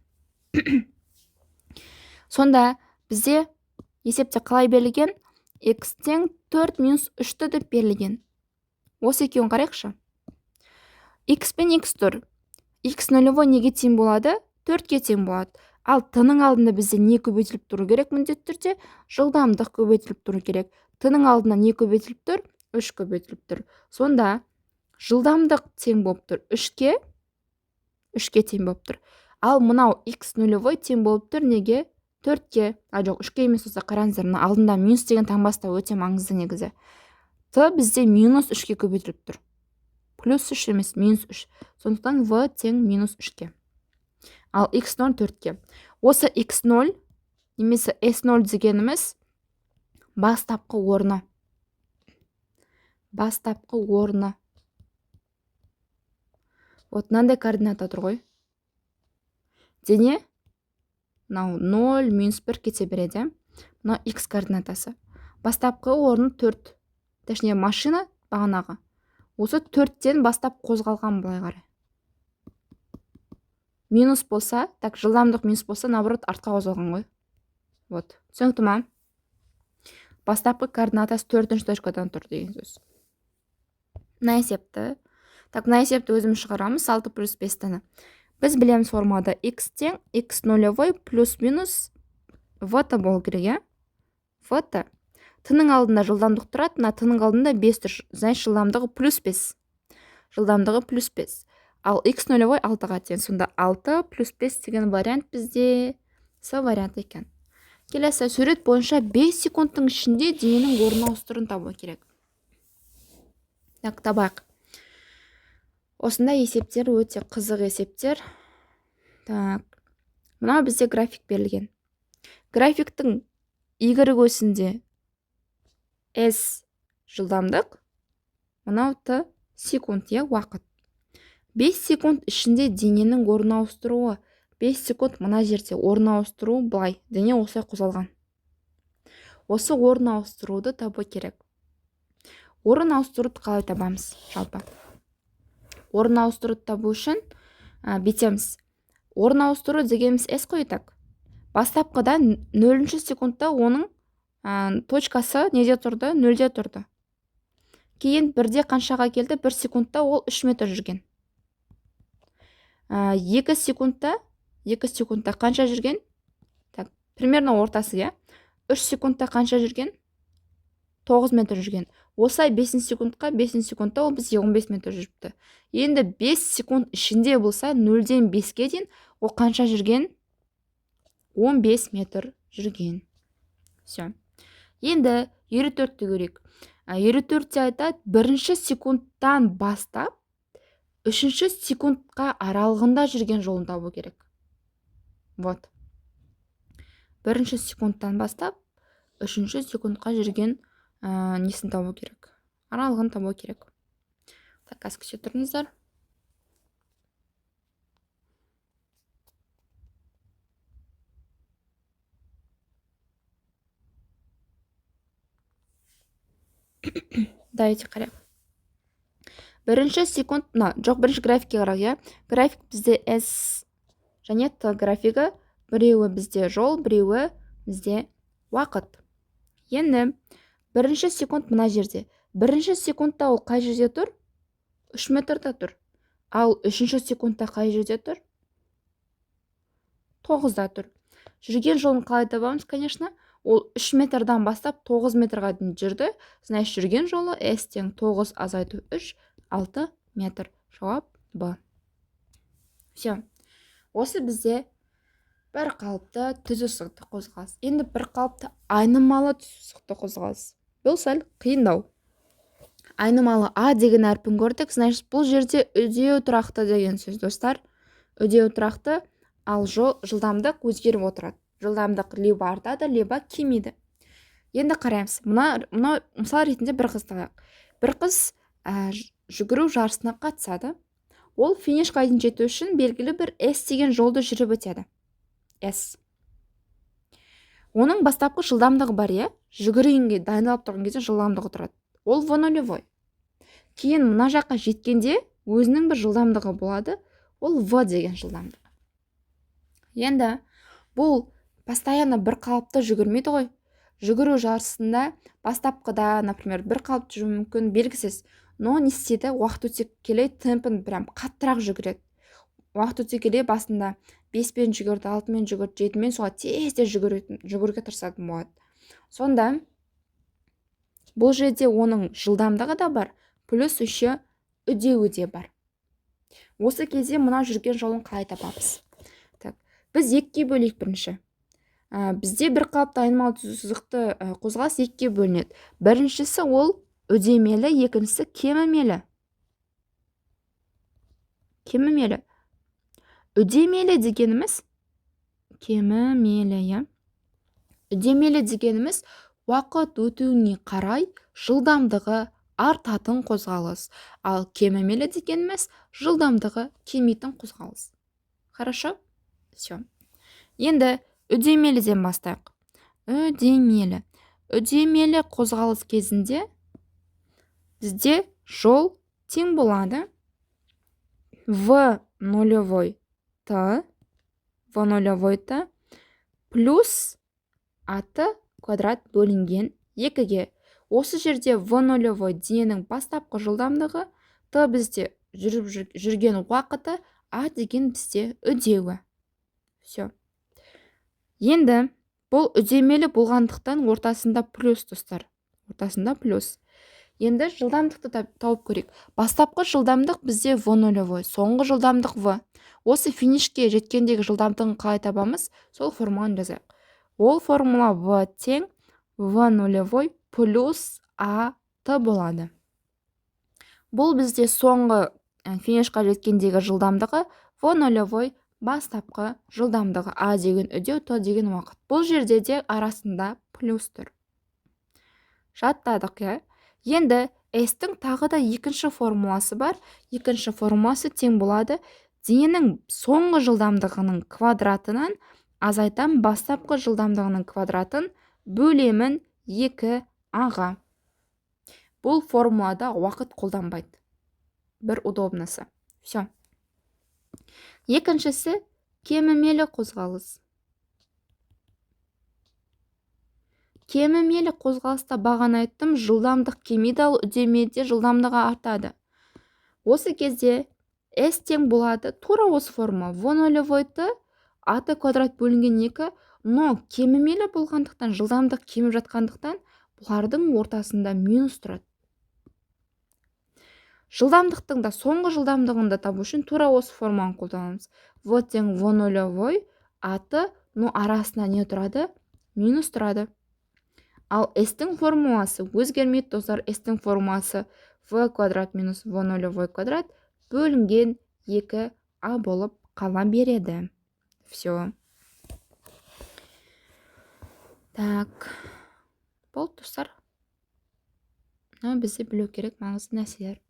Сонда бізде есепте қалай берілген? X тең 4 минус 3-ті деп берілген. Осы екеуін қарайықшы. X пен X тұр. X нулевой неге тең болады? 4-ке тең болады. Ал T-ның алдында бізде не көбейтіліп тұру керек міндетті түрде? Жылдамдық көбейтіліп тұру керек. T-ның алдына не көбейтіліп тұр? 3 көбейтіліп тұр. Сонда жылдамдық тең болып тұр 3-ке тең болып тұр. Ал мынау X нулевой тең болып тұр неге? 4-ке, жоқ 3-ке емес болса қараңыздар, алдында минус деген таңбастау өте маңызды негізі. T бізде минус 3-ке көбейтіліп тұр. Плюс 3 емес, минус 3. Сондықтан V тең минус 3-ке. Ал X0 4-ке. Осы X0 немесе S0 дегеніміз бастапқы орны. Бастапқы орны. Вот мынандай координата тұр ғой. Дене 0, минус 1 кете береді. Мына X координатасы. Бастапқы орны 4. Точнее, машина бағанағы. Осы 4-тен бастап қозғалған былай қарай. Минус болса, так, жылдамдық минус болса, наоборот, артқа қозғалған ғой. Вот. Түсінікті ма? бастапқы координатасы 4-ші точкадан тұр деген сөз. Мына есепті өзіміз шығарамыз. 6 плюс 5-тіні. Біз білеміз формада x тең x нулевой плюс минус v болу керек, v тінің алдында жылдамдық тұрады, мына тінің алдында 5 тұр, значит жылдамдығы плюс 5. Ал x нулевой 6-ға тең, сонда 6 плюс 5 деген вариант бізде С вариант екен. Келесі сурет бойынша 5 секундтың ішінде дененің орын ауыстыруын табу керек. Табайық. Осындай есептер өте қызық есептер. Мына бізде график берілген. Графиктің Y өсінде S жылдамдық, мынау T секунд, уақыт. 5 секунд ішінде дененің орын ауыстыруы. 5 секунд мына жерде орын ауыстыру былай. Дене осылай қозғалған. Осы орын ауыстыруды табу керек. Орын ауыстыруды қалай табамыз? Жалпы. Орын ауыстыруды табу үшін бетеміз. Орын ауыстыру дегеніміз S қойдық. Бастапқыда 0-ші секундта оның точкасы неде тұрды? 0-де тұрды. Кейін 1-де қаншаға келді? 1 секундта ол 3 метр жүрген. 2 секундта қанша жүрген? Примерно ортасы, 3 секундта қанша жүрген? 9 метр жүрген. Осылай 5 секундта ол бізге 15 метр жүріпті. Енді 5 секунд ішінде болса 0-ден 5-ке дейін ол қанша жүрген? 15 метр жүрген. Все. Енді 24-ті көрейік. 24-те айтады, 1-ші секундтан бастап 3-ші секундқа аралығында жүрген жолын табу керек. Вот. 1-ші секундтан бастап 3-ші секундқа жүрген несін табу керек. Аралығын табу керек. Қазір кеше тұрыңыздар. Давайте қарайық. Бірінші секунд, бірінші графикке қарайық, график бізде S және T графигі, біреуі бізде жол, біреуі бізде уақыт. Енді бірінші секунд мына жерде. Бірінші секундта ол қай жерде тұр? 3 метрда тұр. Ал 3-ші секундта қай жерде тұр? 9-да тұр. Жүрген жолын қалай табамыз, конечно? Ол 3 метрдан бастап 9 метрға дейін жүрді. Значит, жүрген жолы S тең 9 азайту 3, 6 метр. Жауап Б. Все. Осы бізде бір қалыпты түзу сызықты қозғалыс. Енді бір қалыпты айнымалы түзу сызықты қозғалыс. Бұл сәл қиындау. Айнымалы А деген әрпін көрдік. Значит, бұл жерде үдеу тұрақты деген сөз, достар. Үдеу тұрақты, ал жылдамдық өзгеріп отырады. Жылдамдық либо артады, либо кемиді. Енді қараймыз. Мұна мысал ретінде бір қыз алайық. Бір қыз жүгіру жарысына қатысады. Ол финишқа дейін жету үшін белгілі бір S деген жолды жүріп өтеді. S. Оның бастапқы жылдамдығы бар, жүгіруге дайындалып тұрған кезде жылдамдығы тұрады. Ол V нулевой. Кейін мына жаққа жеткенде өзінің бір жылдамдығы болады. Ол V деген жылдамдығы. Енді бұл постоянно бір қалыпты жүгірмейді ғой. Жүгіру жарысында бастапқыда, например, бір қалыпты жүру мүмкін, белгісіз. Но не істеді? Уақыт өте келе темпін прям қаттырақ жүгіреді. Уақыт өте келе басында 5-пен жүгірді, 6-мен жүгірді, 7-мен соға тез жүгіруге тырысатын болады. Сонда бұл жерде оның жылдамдығы да бар, плюс еще үдеуі де бар. Осы кезде мына жүрген жолын қалай табамыз? Біз екіге бөлейік бірінші. Бізде бір қалыпты айнымалы түзу сызықты қозғалыс екіге бөлінеді. Біріншісі ол үдемелі, екіншісі кемімелі. Үдемелі дегеніміз уақыт өтуіне қарай жылдамдығы артатын қозғалыс. Ал кемімелі дегеніміз жылдамдығы кемитін қозғалыс. Хорошо? Все. Енді үдемеліден бастайық. Үдемелі қозғалыс кезінде бізде жол тең болады. V нулевой T плюс АТ квадрат бөлінген 2-ге. Осы жерде v нөлевой дененің бастапқы жылдамдығы, т бізде жүрген уақыты, а деген бізде үдеуі. Все. Енді бұл үдемелі болғандықтан ортасында плюс, достар. Ортасында плюс. Енді жылдамдықты тауып көрейік. Бастапқы жылдамдық бізде v нөлевой, соңғы жылдамдық v. Осы финишке жеткендегі жылдамдығын қалай табамыз? Сол формуланы жазайық. Ол формула v тең v нөлевой плюс а т болады. Бұл бізде соңғы финишқа жеткендегі жылдамдығы, v нөлевой бастапқы жылдамдығы, а деген үдеу, т деген уақыт. Бұл жерде де арасында плюс тұр. Жаттадық, е? Енді S-тің тағы да екінші формуласы бар. Екінші формуласы тең болады дененің соңғы жылдамдығының квадратынан азайтам бастапқы жылдамдығының квадратын бөлемін 2а-ға. Бұл формулада уақыт қолданбайды. Бір удобнасы. Все. Екіншісі кемімелі қозғалыс. Кемімелі қозғалыста бағана айттым, жылдамдық кемейді, ал үдемеде жылдамдығы артады. Осы кезде S тең болады, тура осы форма. v нөлевой т ат квадрат бөлінген 2, но кемімелі болғандықтан, жылдамдық кеміп жатқандықтан, бұлардың ортасында минус тұрады. Жылдамдықтың да соңғы жылдамдығында табу үшін тура осы форманы қолданамыз. v тең v нөлевой аты, но арасына не тұрады? Минус тұрады. Ал S-тің формуласы өзгермейді, достар. S-тің формуласы v квадрат минус v нөлевой квадрат бөлінген 2а болып қала береді. Все. Так. Бұл, достар. Бізде білу керек маңызды нәрселер.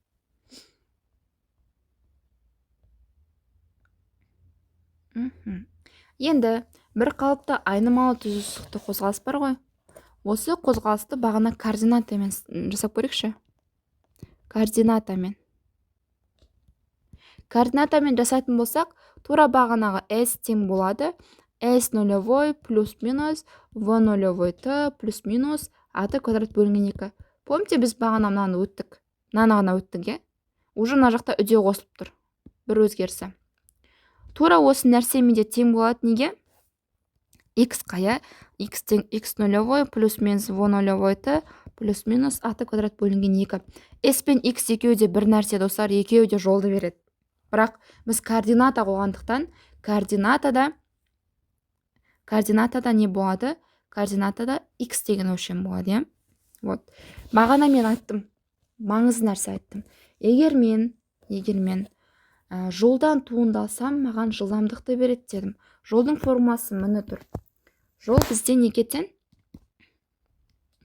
Енді бір қалыпты айнымалы түзушілікті қозғалыс бар ғой. Осы қозғалысты бағана координатамен жасап көрейікші. Координатамен жасайтын болсақ, тура бағанаға S тең болады. S нөлевой плюс минус v нөлевой т плюс минус аты квадрат бөлінген 2. Помните, біз бағана мынаны өттік. Мынаны ғана өттік, е? Уже мына жақта үдеу қосылып тұр. Бір өзгерісі. Тура осы нәрсемен де тең болады. Неге? X қая? X тең x нөлевой плюс минус v нөлевой т плюс минус аты квадрат бөлінген 2. S пен X екеуі де бір нәрсе, достар, екеуі де жолды береді. Бірақ біз координата қойғандықтан, координатада не болады? Координатада X деген өлшем болады, е? Вот. Бағана мен айттым, маңызды нәрсе айттым. Егер мен жолдан туындалсам, маған жылдамдықты береді дедім. Жолдың формуласы міне тұр. Жол бізде неге тең?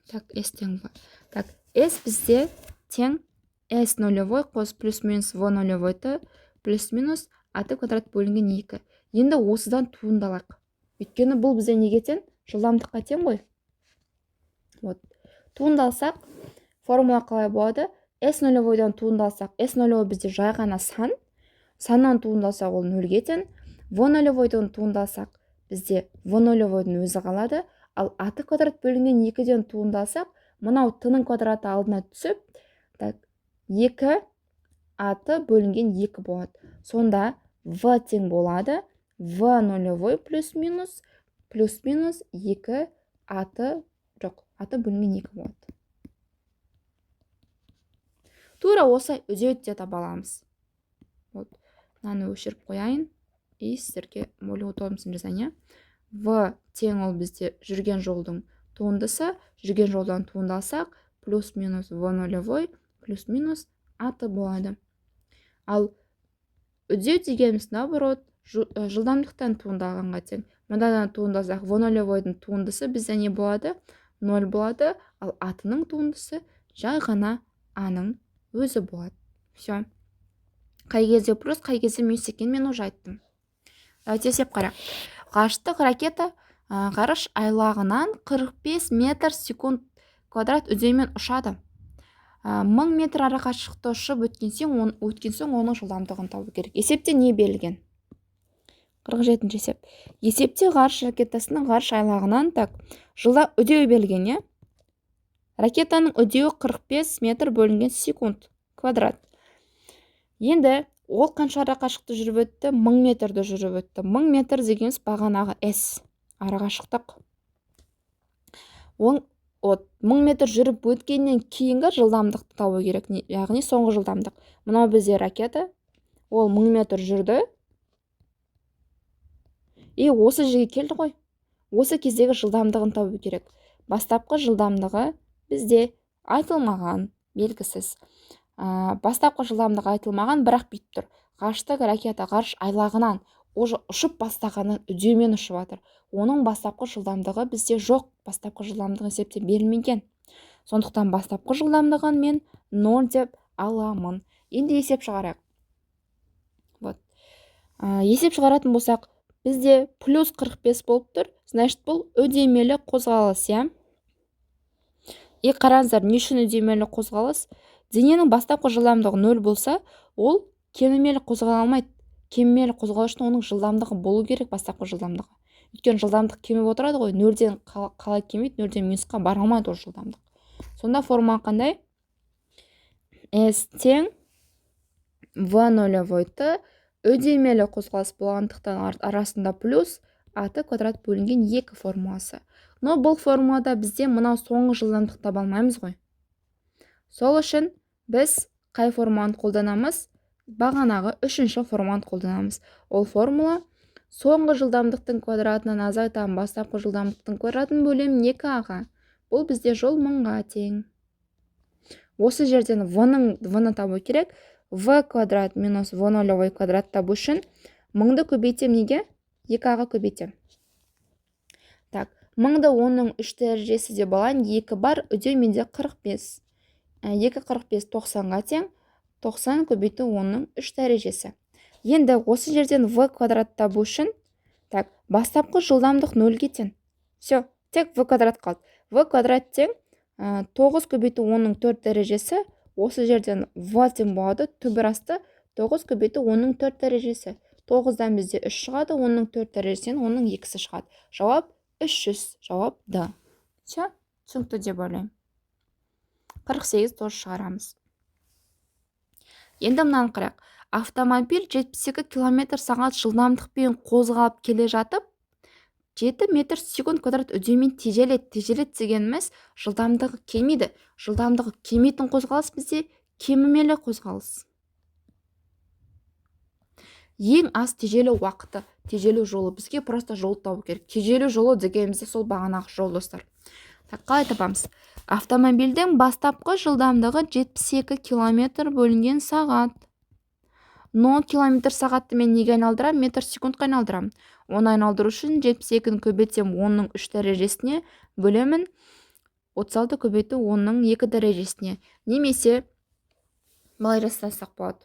Так, S тең бар. Так, S бізде тең S нөлевой қос плюс минус v нөлевой т плюс минус аты квадрат бөлінген 2. Енді осыдан туындалайық. Өйткені бұл бізде неге тең? Жылдамдыққа тең ғой. Вот. Туындалсақ, формула қалай болады? S нөлевойдан туындалсақ, S нөлевой бізде жай ғана сан. Саннан туындалсақ, ол нөлге тең. V нөлевойдан туындалсақ, бізде V нөлевойдың өзі қалады. Ал аты квадрат бөлінген 2-ден туындалсақ, мынау t-ның квадраты алдына түсіп, 2 аты бөлінген 2 болады. Сонда v тең болады v нөлевой плюс минус 2 аты бөлінген 2 болады. Тура осы үдеуді таба аламыз. Мынаны өшіріп қояйын. И сіздерге более удобнысын жасайын. V тең ол бізде жүрген жолдың туындысы. Жүрген жолдан туындалсақ, плюс минус v нөлевой плюс минус аты болады. Ал үдеу дегеніміз наоборот, жылдамдықтан туындалғанға тең. Мынадан туындалсақ, v нөлевойдың туындысы бізде не болады? 0 болады, ал атының туындысы жай ғана аның өзі болады. Все. Қай кезде плюс, қай кезде минус екенін мен уже айттым. Давайте есеп қара. Ғарыштық ракета ғарыш айлағынан 45 метр секунд квадрат үдеумен ұшады. 1000 метр арақашықтықта ұшып өткен соң оның жылдамдығын табу керек. Есепте не берілген? 47-ші есеп. Есепте ғарыш ракетасының ғарыш айлағынан үдеу берілген, е? ракетаның үдеуі 45 метр бөлінген секунд квадрат. Енді ол қанша арақашықты жүріп өтті? 1000 метрді жүріп өтті. 1000 метр дегеніміз бағанағы S арақашықтық. 1000 метр жүріп өткеннен кейінгі жылдамдықты табу керек, яғни соңғы жылдамдық. Мынау бізде ракета, ол 1000 метр жүрді. Осы жерге келді ғой. Осы кездегі жылдамдығын табу керек. Бастапқы жылдамдығы бізде айтылмаған, белгісіз. Бастапқы жылдамдығы айтылмаған, бірақ бүйтіп тұр. Ғарыштағы ракета ғарыш айлағынан ұшып бастағаннан үдеумен ұшып жатыр. Оның бастапқы жылдамдығы бізде жоқ. Бастапқы жылдамдығы есепте берілмеген. Сондықтан бастапқы жылдамдығын мен 0 деп аламын. Енді есеп шығарайық. Есеп шығаратын болсақ, бізде плюс 45 болып тұр. Значит, бұл үдемелі қозғалыс, қараңыздар, не үшін үдемелі қозғалыс? Дененің бастапқы жылдамдығы 0 болса, ол кемімелі қозғала алмайды. Кемімелі қозғалу үшін оның жылдамдығы болу керек, бастапқы жылдамдығы. Өйткені жылдамдық кеміп отырады ғой, 0-ден қалай кемейді, 0-ден минусқа бара алмайды ол жылдамдық. Сонда формула қандай? S тең V0 үдемелі қозғалыс болғандықтан арасында плюс аты квадрат бөлінген 2 формуласы. Но бұл формулада бізде мынау соңғы жылдамдық таба алмаймыз ғой. Сол үшін біз қай формуланы қолданамыз? Бағанағы 3-ші формуланы қолданамыз. Ол формула соңғы жылдамдықтың квадратынан азайтамын бастапқы жылдамдықтың квадратын бөлемін 2-ға. Бұл бізде жол 1000-ға тең. Осы жерден v-ны табу керек. V квадрат минус v0 квадрат табу үшін 1000-ды көбейтем, неге? 2-ға көбейтем. Так, 1000-ды 10-ның 3 дәрежесі деп алайын, 2 бар, үдеу менде 45. 2 45 90-ға тең, 90 көбейту 10-ның 3 дәрежесі. Енді осы жерден v квадрат табу үшін, так, бастапқы жылдамдық 0-ге тең. Все, тек v квадрат қалды. V квадрат тең 9 көбейту 10-ның 4 дәрежесі. Осы жерден v тең болады, түбір асты 9 көбейту 10-ның 4 дәрежесі. 9-дан бізде 3 шығады, 10-ның 4 дәрежесінен 10-ның 2-сі шығады. Жауап 300, жауап D. Все, түсінікті деп ойлаймын. 48 тоже шығарамыз. Енді мынаны қарайық. Автомобиль 72 км/сағат жылдамдықпен қозғалып келе жатып, 7 метр секунд квадрат үдеумен тежеледі. Тежеледі дегеніміз жылдамдығы кемейді. Жылдамдығы кемейтін қозғалыс бізде кемімелі қозғалыс. Ең аз тежелу уақыты, тежелу жолы. Бізге просто жол табу керек. Тежелу жолы дегенімізде сол бағанағы жол, достар. Так, қалай табамыз? Автомобильдің бастапқы жылдамдығы 72 км бөлінген сағат. Но километр сағатты мен неге айналдырам? Метр секундқа айналдырам. Оны айналдыру үшін 72-ні көбейтсем 10-ның 3 дәрежесіне бөлемін. 36 көбейту 10-ның 2 дәрежесіне. Немесе былай жасасақ болады.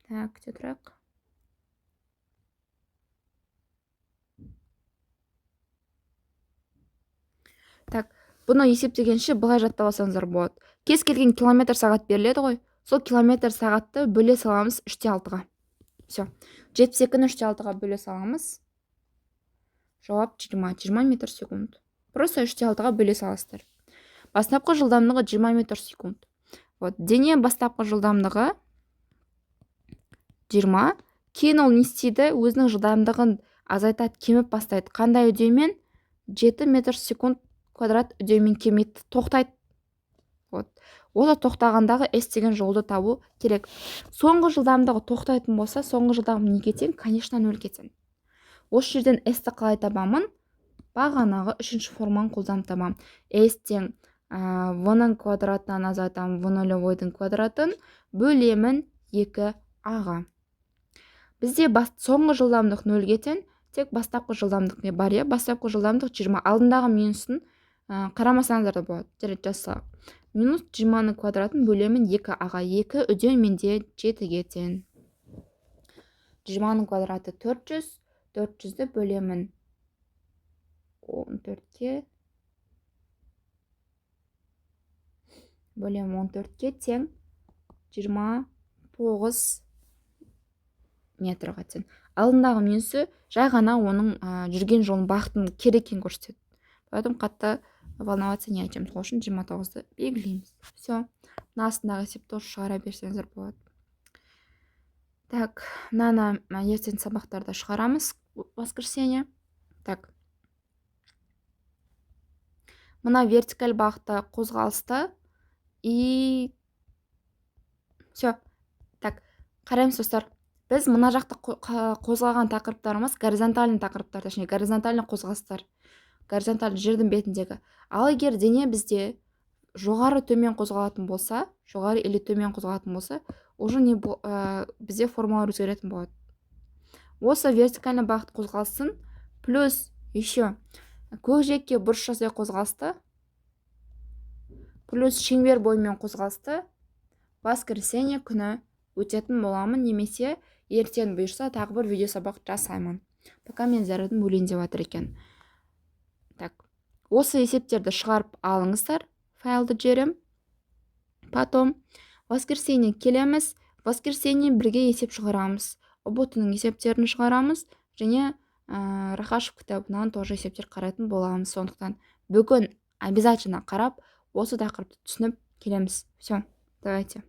Так, тетрақ. Так, бұны есептегенше былай жаттап алсаңыздар болады. Кез келген километр сағат беріледі ғой. Сол километр сағатты бөле саламыз 3/6-ға. Все. 72-ні 3/6-ға бөле саламыз. Жауап 20 метр секунд. Просто 3/6-ға бөле саласыздар. Бастапқы жылдамдығы 20 метр секунд. Вот, дене бастапқы жылдамдығы 20. Кейін ол не істейді? Өзінің жылдамдығын азайтады, кеміп бастайды. Қандай үдеумен? 7 метр секунд квадрат үдеумен кемейді, тоқтайды. Вот. Осы тоқтағандағы S деген жолды табу керек. Соңғы жылдамдығы тоқтайтын болса, соңғы жылдамдығы неге тең? Конечно, 0-ге тең. Осы жерден S-ті қалай табамын? Бағанағы 3-ші форманы қолданып табамын. S тең v-ның квадратынан азайтамын v0-дің квадратын бөлемін 2-ға. Бізде соңғы жылдамдық 0-ге тең, тек бастапқы жылдамдық не бар, бастапқы жылдамдық 20. Алдындағы минусын қарамасаңыздар да болады. Жарайды, жасалайық. Минус 20-ның квадратын бөлемін 2-ға. 2 үдеу менде 7-ге тең. 20-ның квадраты 400. 400-ді бөлемін 14-ке. Бөлемін 14-ке тең 29 метрға тең. Алдындағы минусы жай ғана оның жүрген жолын бағытын керек екенін көрсетеді. Поэтому қатты волноваться не о чем. Сол үшін 29-ды белгілейміз. Все. Мына астындағы есепті тоже шығара берсеңіздер болады. Так, мынаны ертең сабақтарда шығарамыз. Воскресенье. Так. Мына вертикаль бағытта қозғалысты и все. Так, қараймыз достар. Біз мына жақта қозғалған тақырыптарымыз горизонтальный тақырыптар, точнее горизонтальный қозғалыстар, горизонтальный жердің бетіндегі. Ал егер дене бізде жоғары төмен қозғалатын болса, жоғары или төмен қозғалатын болса, уже бізде формалар өзгеретін болады. Осы вертикальный бағыт қозғалысын плюс еще көкжиекке бұрыш жасай қозғалысты плюс шеңбер бойымен қозғалысты воскресенье күні өтетін боламын, немесе ертең бұйырса тағы бір видео сабақ жасаймын. Пока мен зарядым өлейін деп жатыр екен. Так, осы есептерді шығарып алыңыздар, файлды жерім. Потом воскресенье келеміз, воскресенье бірге есеп шығарамыз. ұбт-ның есептерін шығарамыз, және Рахашев кітабынан тоже есептер қарайтын боламыз. Сондықтан бүгін обязательно қарап, осы тақырыпты түсініп келеміз. Все, давайте.